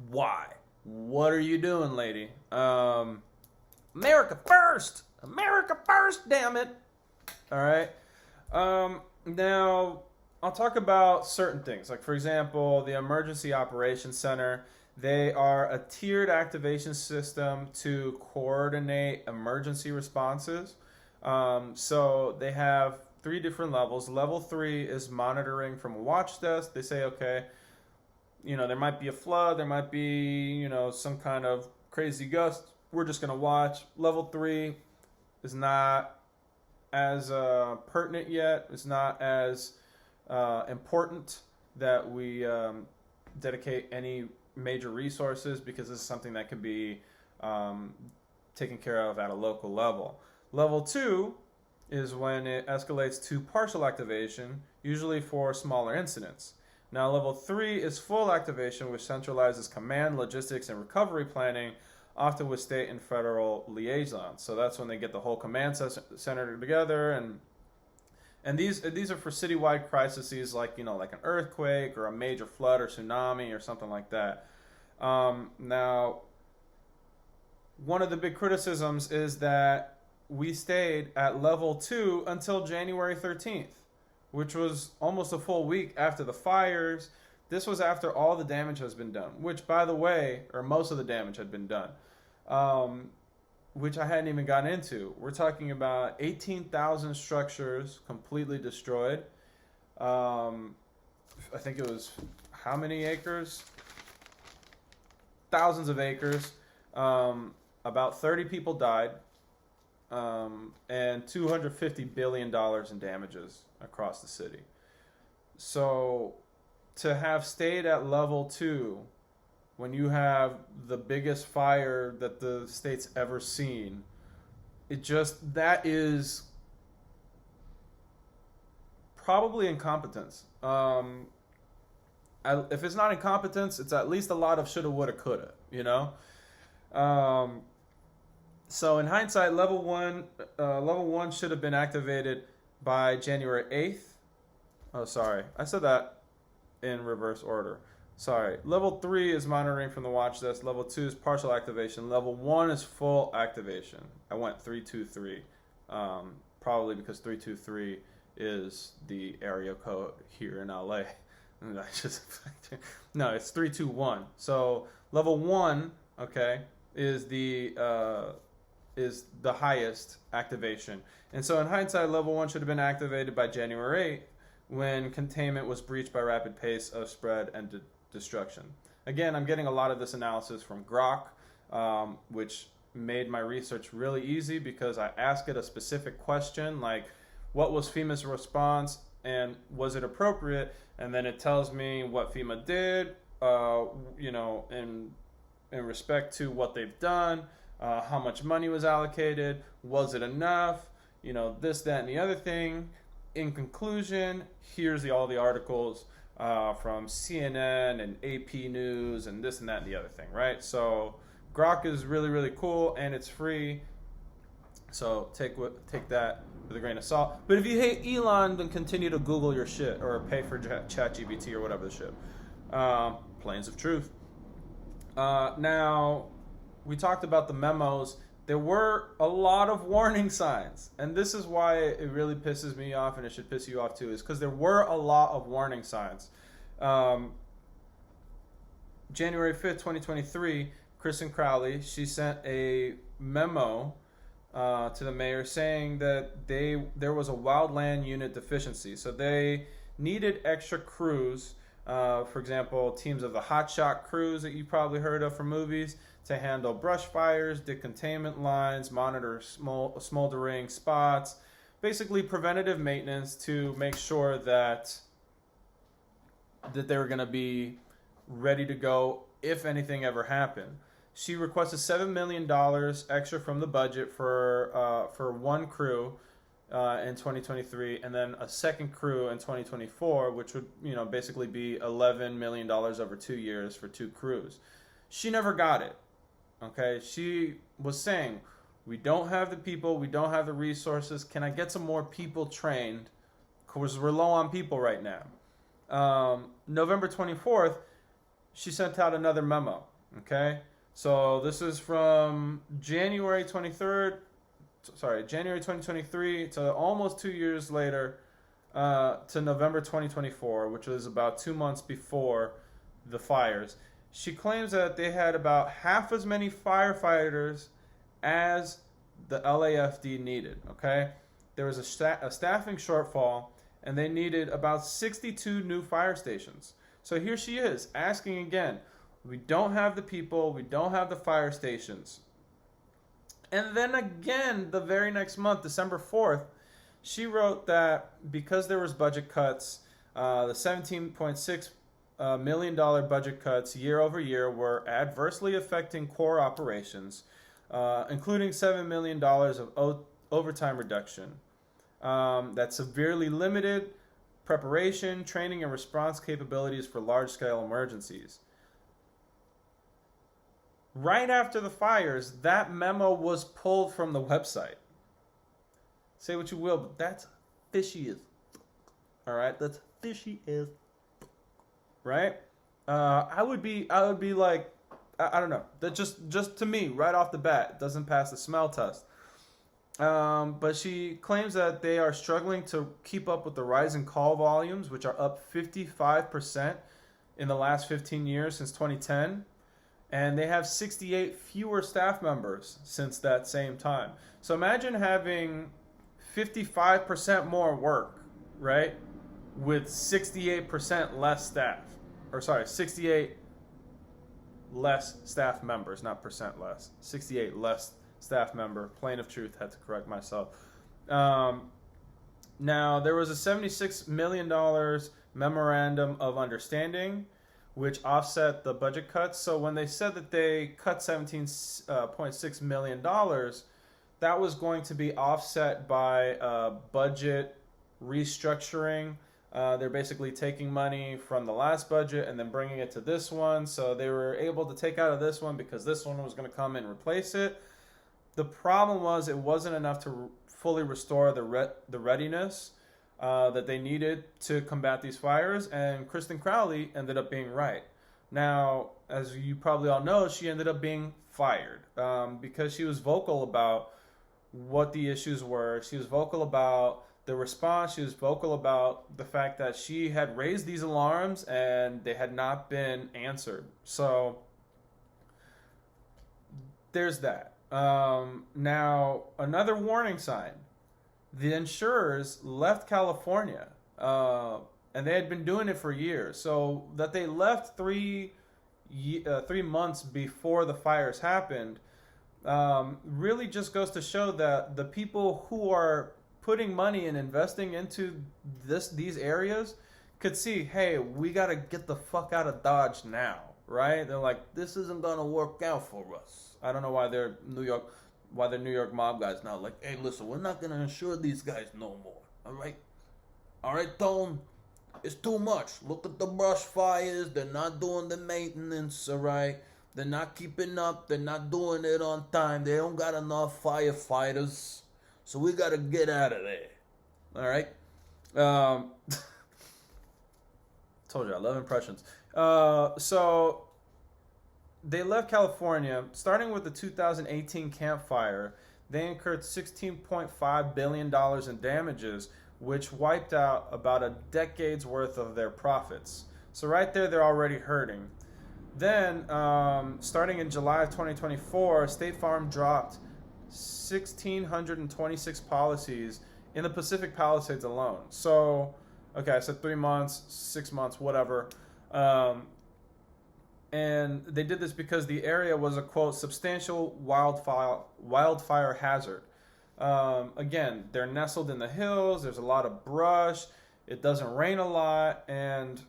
why? What are you doing, lady? America first! America first, damn it! Alright? Now, I'll talk about certain things. Like, for example, the Emergency Operations Center. They are a tiered activation system to coordinate emergency responses. So they have 3 different levels. Level 3 is monitoring from a watch desk. They say, okay, there might be a flood, there might be, some kind of crazy gust. We're just going to watch. Level 3 is not as pertinent yet. It's not as important that we dedicate any major resources, because this is something that can be taken care of at a local level. Level 2 is when it escalates to partial activation, usually for smaller incidents. Now, level 3 is full activation, which centralizes command, logistics, and recovery planning, often with state and federal liaisons. So that's when they get the whole command center together, and these are for citywide crises like like an earthquake or a major flood or tsunami or something like that. Now, one of the big criticisms is that we stayed at level 2 until January 13th, which was almost a full week after the fires. This was after all the damage has been done, which, by the way, or most of the damage had been done, which I hadn't even gotten into. We're talking about 18,000 structures completely destroyed. I think it was how many acres? Thousands of acres. About 30 people died. And $250 billion in damages across the city. So to have stayed at level 2 when you have the biggest fire that the state's ever seen, that is probably incompetence. If it's not incompetence, it's at least a lot of shoulda, woulda, coulda, So in hindsight, level one should have been activated by January 8th. Oh, sorry. I said that in reverse order. Sorry. Level 3 is monitoring from the watch desk. Level 2 is partial activation. Level 1 is full activation. I went 323. Probably because 323 is the area code here in LA. No, it's 321. So level 1, okay, is the highest activation. And so in hindsight, level 1 should have been activated by January 8th, when containment was breached by rapid pace of spread and destruction. Again, I'm getting a lot of this analysis from Grok, which made my research really easy because I ask it a specific question like, what was FEMA's response and was it appropriate? And then it tells me what FEMA did, in respect to what they've done, how much money was allocated, was it enough, this, that, and the other thing. In conclusion, here's all the articles from CNN and AP News and this and that and the other thing, right? So Grok is really, really cool, and it's free. So take that with a grain of salt. But if you hate Elon, then continue to Google your shit or pay for ChatGPT or whatever the shit. Plains of truth. Now, we talked about the memos. There were a lot of warning signs. And this is why it really pisses me off, and it should piss you off too, is because there were a lot of warning signs. January 5th, 2023, Kristen Crowley, she sent a memo to the mayor saying that there was a wildland unit deficiency. So they needed extra crews, for example, teams of the hotshot crews that you probably heard of from movies, to handle brush fires, dig containment lines, monitor smoldering spots, basically preventative maintenance to make sure that they were going to be ready to go if anything ever happened. She requested $7 million extra from the budget for one crew, in 2023, and then a second crew in 2024, which would basically be $11 million over 2 years for 2 crews. She never got it. Okay, she was saying, we don't have the people, we don't have the resources. Can I get some more people trained? Because we're low on people right now. November 24th, she sent out another memo. Okay, so this is from January 2023 to almost 2 years later, to November 2024, which was about 2 months before the fires. She claims that they had about half as many firefighters as the LAFD needed. Okay, there was a staffing shortfall, and they needed about 62 new fire stations. So here she is asking again, we don't have the people, we don't have the fire stations. And then again, the very next month, December 4th, she wrote that because there was budget cuts, the $17.6 million budget cuts year over year were adversely affecting core operations, including $7 million of overtime reduction. That severely limited preparation, training, and response capabilities for large-scale emergencies. Right after the fires, that memo was pulled from the website. Say what you will, but that's fishy as. All right, that's fishy as. Right? I would be like, I don't know. That just to me, right off the bat, doesn't pass the smell test. But she claims that they are struggling to keep up with the rising call volumes, which are up 55% in the last 15 years since 2010. And they have 68 fewer staff members since that same time. So imagine having 55% more work, right? With 68% less staff. Or sorry, 68 less staff members, not percent less. 68 less staff member. Plain of truth, had to correct myself. Now, there was a $76 million memorandum of understanding, which offset the budget cuts. So when they said that they cut $17.6 million, that was going to be offset by budget restructuring. They're basically taking money from the last budget and then bringing it to this one. So they were able to take out of this one because this one was going to come and replace it. The problem was it wasn't enough to fully restore the readiness that they needed to combat these fires, and Kristen Crowley ended up being right. Now, as you probably all know, she ended up being fired because she was vocal about what the issues were. She was vocal about the response. She was vocal about the fact that she had raised these alarms and they had not been answered. So there's that. Now, another warning sign. The insurers left California, and they had been doing it for years. So that they left 3 months before the fires happened really just goes to show that the people who are putting money and investing into these areas could see, hey, we got to get the fuck out of Dodge now, right? They're like, this isn't going to work out for us. I don't know why they're New York mob guys now. Like, hey, listen, we're not going to insure these guys no more, all right? All right, Tone? It's too much. Look at the brush fires. They're not doing the maintenance, all right? They're not keeping up. They're not doing it on time. They don't got enough firefighters. So we got to get out of there. All right? Told you, I love impressions. So they left California. Starting with the 2018 Camp Fire, they incurred $16.5 billion in damages, which wiped out about a decade's worth of their profits. So right there, they're already hurting. Then, starting in July of 2024, State Farm dropped 1,626 policies in the Pacific Palisades alone. So, okay, I said 3 months, 6 months, whatever. And they did this because the area was a, quote, substantial wildfire hazard. Again, they're nestled in the hills. There's a lot of brush. It doesn't rain a lot. And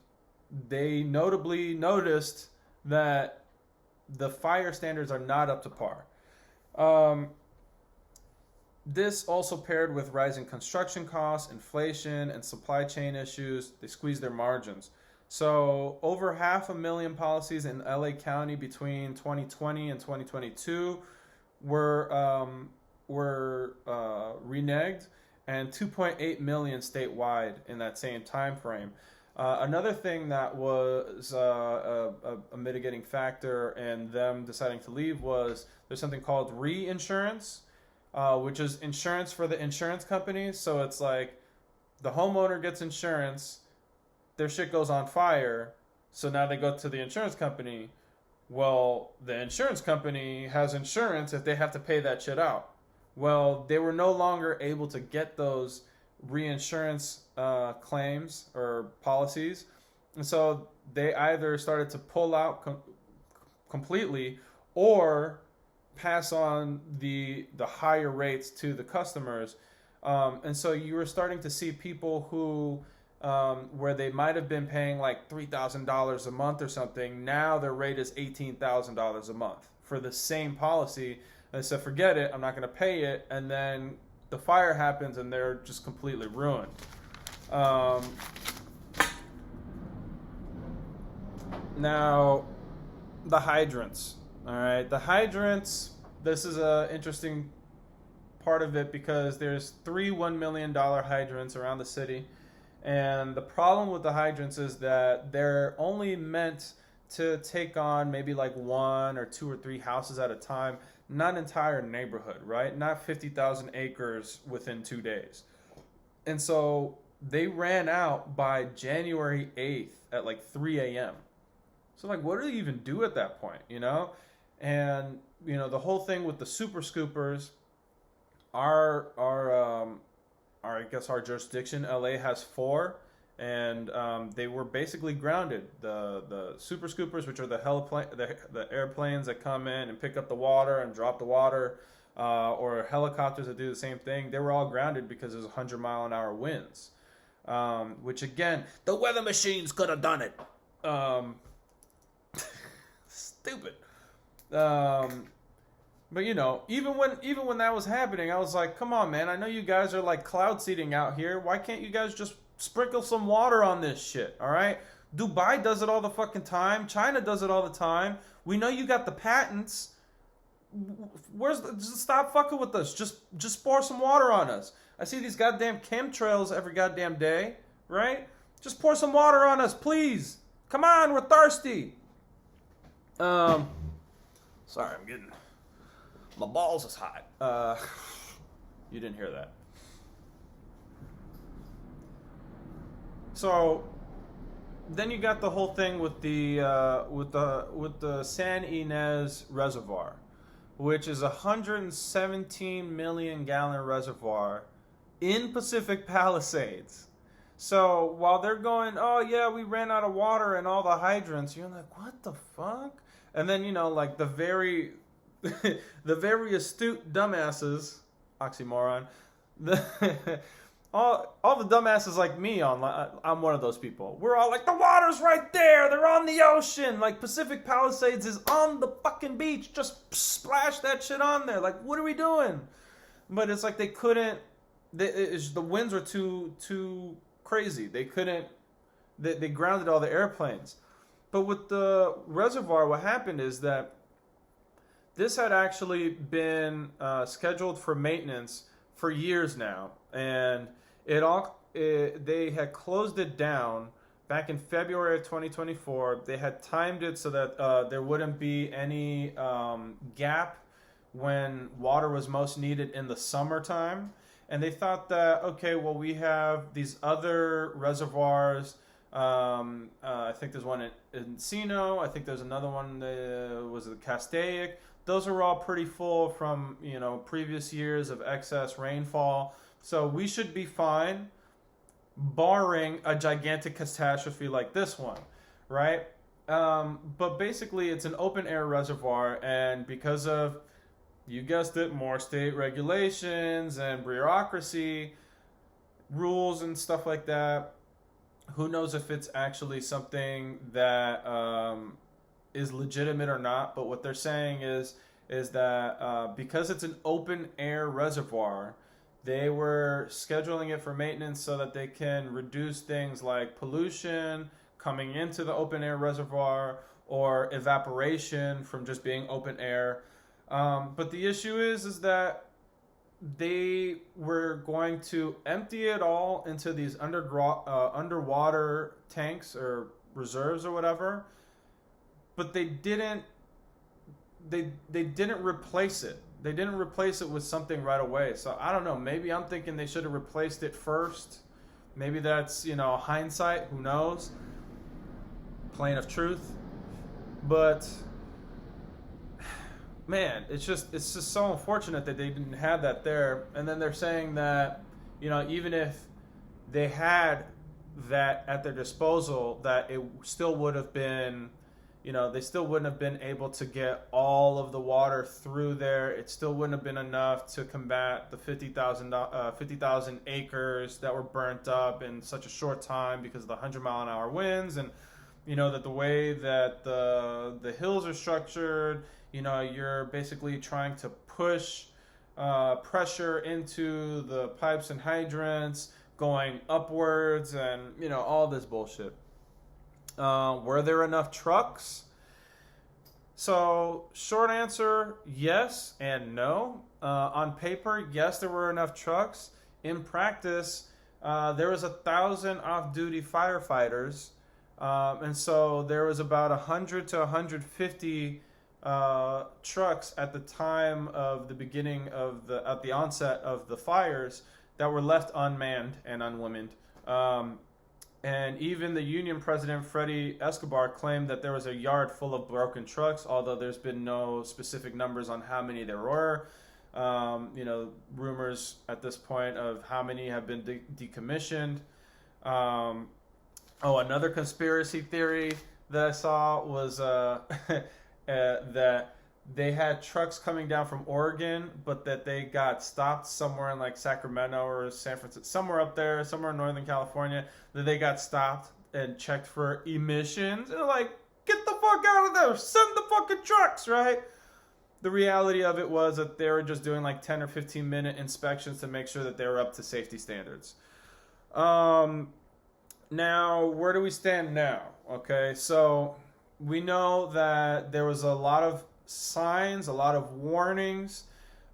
they notably noticed that the fire standards are not up to par. This also paired with rising construction costs, inflation, and supply chain issues, they squeeze their margins. So over 500,000 policies in LA County between 2020 and 2022 were reneged, and 2.8 million statewide in that same time frame. Another thing that was a mitigating factor in them deciding to leave was there's something called reinsurance, which is insurance for the insurance companies. So it's like the homeowner gets insurance, their shit goes on fire, so now they go to the insurance company. Well, the insurance company has insurance if they have to pay that shit out. Well, they were no longer able to get those reinsurance claims or policies, and so they either started to pull out completely or pass on the higher rates to the customers, and so you were starting to see people who where they might have been paying like $3,000 a month or something, now their rate is $18,000 a month for the same policy. And they said, forget it, I'm not going to pay it, and then the fire happens and they're just completely ruined. Now, the hydrants. All right, the hydrants, this is an interesting part of it because there's 3 $1 million hydrants around the city. And the problem with the hydrants is that they're only meant to take on maybe like 1 or 2 or 3 houses at a time, not an entire neighborhood, right? Not 50,000 acres within 2 days. And so they ran out by January 8th at like 3 a.m. So like, what do you even do at that point, you know? And, you know, the whole thing with the super scoopers, I guess our jurisdiction, LA, has 4, and they were basically grounded. The super scoopers, which are the airplanes that come in and pick up the water and drop the water, or helicopters that do the same thing, they were all grounded because there's 100-mile-an-hour winds. Which again, the weather machines could have done it. Stupid. But you know, even when that was happening, I was like, come on, man, I know you guys are like cloud seeding out here. Why can't you guys just sprinkle some water on this shit, all right? Dubai does it all the fucking time. China does it all the time. We know you got the patents. Just stop fucking with us. Just pour some water on us. I see these goddamn chemtrails every goddamn day, right? Just pour some water on us, please. Come on, we're thirsty. Sorry, I'm getting... My balls is hot. You didn't hear that. So then you got the whole thing with the San Ynez Reservoir, which is a 117 million gallon reservoir in Pacific Palisades. So while they're going, oh yeah, we ran out of water and all the hydrants, you're like, what the fuck? And then, you know, like the very astute dumbasses, oxymoron, all the dumbasses like me, I'm one of those people. We're all like, the water's right there, they're on the ocean, like Pacific Palisades is on the fucking beach, just splash that shit on there, like what are we doing? But it's like they couldn't, the winds were too crazy, they couldn't, they grounded all the airplanes. But with the reservoir, what happened is that this had actually been scheduled for maintenance for years now, and they had closed it down back in February of 2024. They had timed it so that there wouldn't be any gap when water was most needed in the summertime. And they thought that, okay, well, we have these other reservoirs. I think there's one in Encino. I think there's another one that was the Castaic. Those are all pretty full from, you know, previous years of excess rainfall. So we should be fine, barring a gigantic catastrophe like this one, right? But basically, it's an open-air reservoir, and because of, you guessed it, more state regulations and bureaucracy, rules and stuff like that, who knows if it's actually something that is legitimate or not, but what they're saying is is that because it's an open air reservoir, they were scheduling it for maintenance so that they can reduce things like pollution coming into the open air reservoir or evaporation from just being open air. But the issue is that they were going to empty it all into these underwater tanks or reserves or whatever, but they didn't replace it. They didn't replace it with something right away. So I don't know. Maybe I'm thinking they should have replaced it first. Maybe that's, hindsight. Who knows? Plane of truth. But man, it's just so unfortunate that they didn't have that there. And then they're saying that, even if they had that at their disposal, that it still would have been, they still wouldn't have been able to get all of the water through there. It still wouldn't have been enough to combat the 50,000 acres that were burnt up in such a short time because of the 100-mile-an-hour winds. And, that the way that the hills are structured, you're basically trying to push pressure into the pipes and hydrants going upwards and, all this bullshit. Were there enough trucks? So, short answer, yes and no. On paper, yes, there were enough trucks. In practice, there was 1,000 off-duty firefighters, and so there was about 100 to 150 trucks at the time of the beginning of at the onset of the fires that were left unmanned and unwomaned. And even the union president, Freddie Escobar, claimed that there was a yard full of broken trucks, although there's been no specific numbers on how many there were. Rumors at this point of how many have been decommissioned. Another conspiracy theory that I saw was that they had trucks coming down from Oregon, but that they got stopped somewhere in like Sacramento or San Francisco, somewhere up there, somewhere in Northern California, that they got stopped and checked for emissions. And they're like, get the fuck out of there, send the fucking trucks, right? The reality of it was that they were just doing like 10 or 15 minute inspections to make sure that they were up to safety standards. Now, where do we stand now? Okay, so we know that there was a lot of signs, a lot of warnings,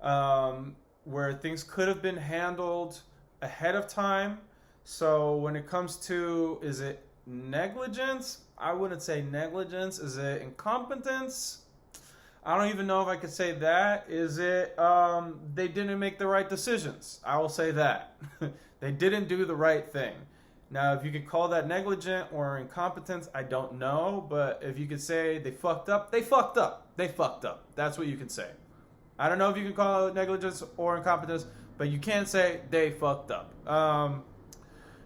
where things could have been handled ahead of time. So when it comes to, is it negligence? I wouldn't say negligence. Is it incompetence? I don't even know if I could say that. Is it they didn't make the right decisions? I will say that. They didn't do the right thing. Now, if you could call that negligent or incompetence, I don't know. But if you could say they fucked up, they fucked up. They fucked up. That's what you can say. I don't know if you can call it negligence or incompetence, but you can't say they fucked up.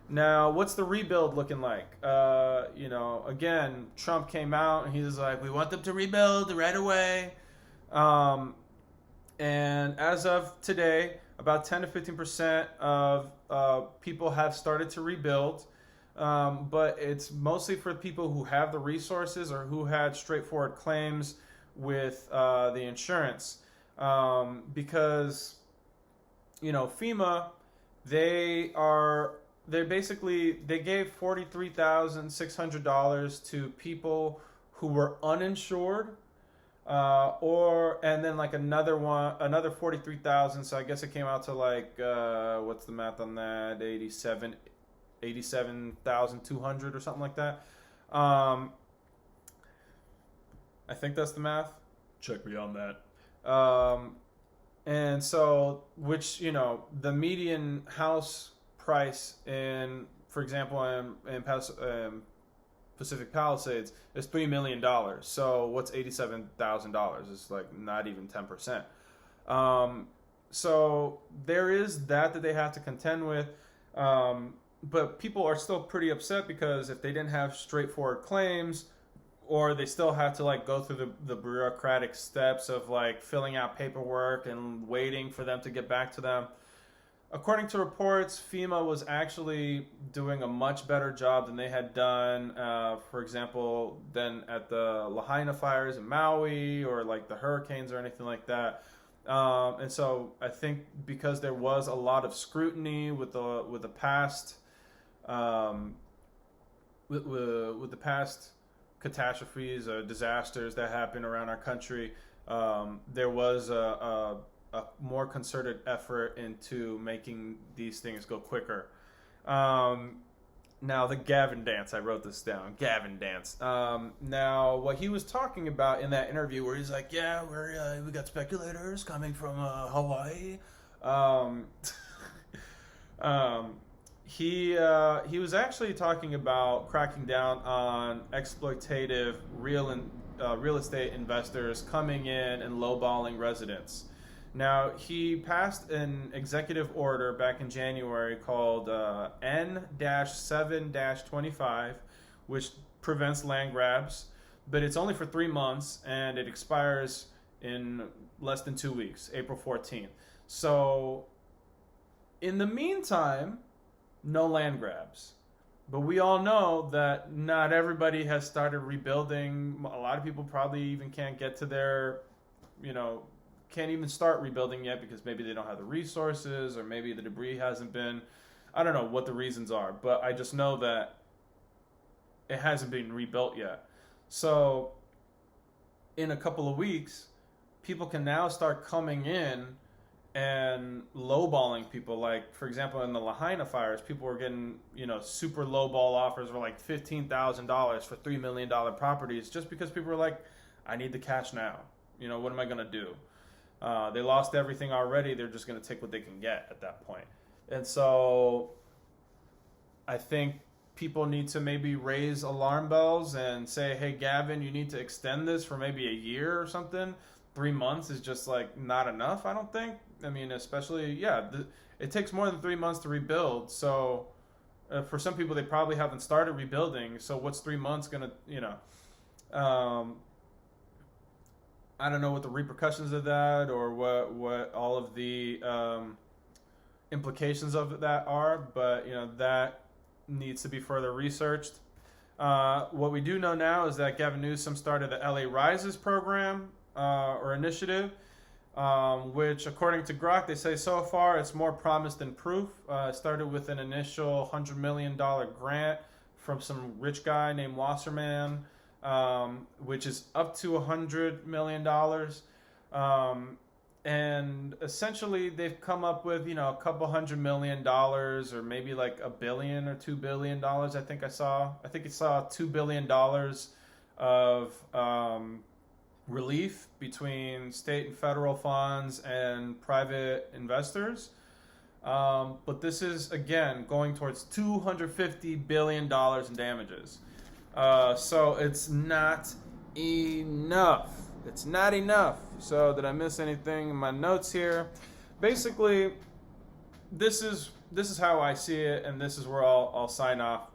Now, what's the rebuild looking like? Again, Trump came out and he was like, we want them to rebuild right away. And as of today, about 10 to 15% of people have started to rebuild. But it's mostly for people who have the resources or who had straightforward claims with the insurance. Because, FEMA, they gave $43,600 to people who were uninsured, and then like another 43,000. So I guess it came out to like what's the math on that? 87,200 or something like that. I think that's the math. Check me on that. And so, which the median house price for example, in Pacific Palisades is $3 million. So what's $87,000? It's like not even 10%. So there is that they have to contend with. But people are still pretty upset because if they didn't have straightforward claims, or they still have to like go through the bureaucratic steps of like filling out paperwork and waiting for them to get back to them, according to reports, FEMA was actually doing a much better job than they had done, for example, than at the Lahaina fires in Maui or like the hurricanes or anything like that. And so I think because there was a lot of scrutiny with the past with the past catastrophes or disasters that happened around our country, there was a more concerted effort into making these things go quicker. Now, the Gavin dance, I wrote this down. Gavin dance. Now, what he was talking about in that interview where he's like, yeah, we got speculators coming from Hawaii. He was actually talking about cracking down on exploitative real estate investors coming in and lowballing residents. Now, he passed an executive order back in January called N-7-25, which prevents land grabs, but it's only for 3 months, and it expires in less than 2 weeks, April 14th. So, in the meantime, no land grabs. But we all know that not everybody has started rebuilding. A lot of people probably even can't get to their, can't even start rebuilding yet because maybe they don't have the resources or maybe the debris hasn't been, I don't know what the reasons are, but I just know that it hasn't been rebuilt yet. So in a couple of weeks, people can now start coming in and lowballing people. Like, for example, in the Lahaina fires, people were getting, super lowball offers for like $15,000 for $3 million properties just because people were like, I need the cash now. What am I going to do? They lost everything already. They're just going to take what they can get at that point. And so I think people need to maybe raise alarm bells and say, hey, Gavin, you need to extend this for maybe a year or something. 3 months is just like not enough, I don't think. I mean, especially, it takes more than 3 months to rebuild. So for some people, they probably haven't started rebuilding. So what's 3 months going to, I don't know what the repercussions of that or what all of the implications of that are, but that needs to be further researched. What we do know now is that Gavin Newsom started the LA Rises program or initiative, which according to Grok, they say so far it's more promise than proof. It started with an initial $100 million grant from some rich guy named Wasserman, which is up to $100 million. And essentially they've come up with, a couple $100 million or maybe like $1 billion or $2 billion. I think it saw $2 billion of relief between state and federal funds and private investors. But this is, again, going towards $250 billion in damages. So it's not enough. It's not enough. So did I miss anything in my notes here? Basically, this is how I see it, and this is where I'll sign off.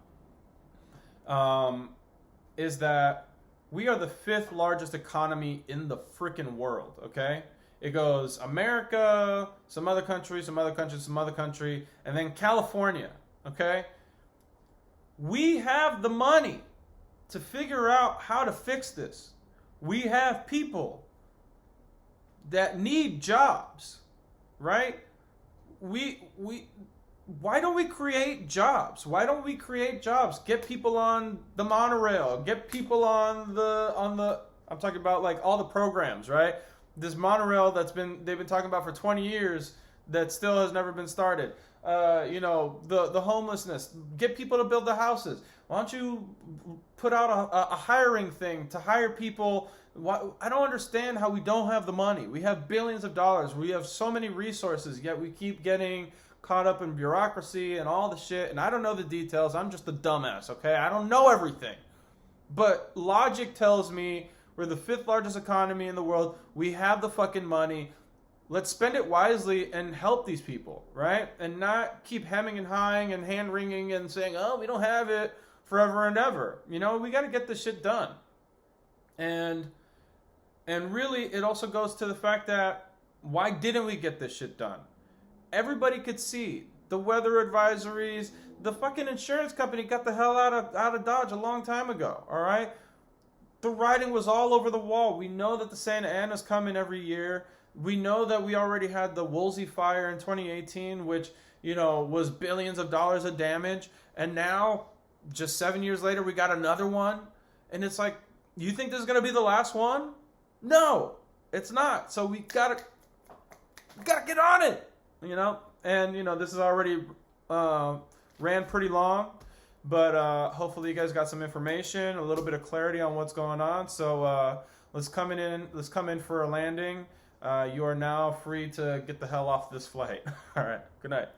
Is that we are the 5th largest economy in the freaking world, okay? It goes America, some other country, some other country, some other country, and then California, okay? We have the money to figure out how to fix this. We have people that need jobs, right? Why don't we create jobs? Why don't we create jobs? Get people on the monorail. Get people on the I'm talking about like all the programs, right? This monorail they've been talking about for 20 years that still has never been started. The homelessness. Get people to build the houses. Why don't you put out a hiring thing to hire people? I don't understand how we don't have the money. We have billions of dollars. We have so many resources, yet we keep getting caught up in bureaucracy and all the shit. And I don't know the details. I'm just a dumbass, okay? I don't know everything. But logic tells me we're the 5th largest economy in the world. We have the fucking money. Let's spend it wisely and help these people, right? And not keep hemming and hawing and hand-wringing and saying, oh, we don't have it forever and ever. We got to get this shit done. And really, it also goes to the fact that why didn't we get this shit done? Everybody could see the weather advisories. The fucking insurance company got the hell out of Dodge a long time ago. All right, the writing was all over the wall. We know that the Santa Ana's coming every year. We know that we already had the Woolsey fire in 2018, which, you know, was billions of dollars of damage. And now, just 7 years later, we got another one. And it's like, you think this is going to be the last one? No, it's not. So we gotta get on it, you know? And, you know, this is already ran pretty long. But hopefully you guys got some information, a little bit of clarity on what's going on. So let's come in for a landing. You are now free to get the hell off this flight. All right. Good night.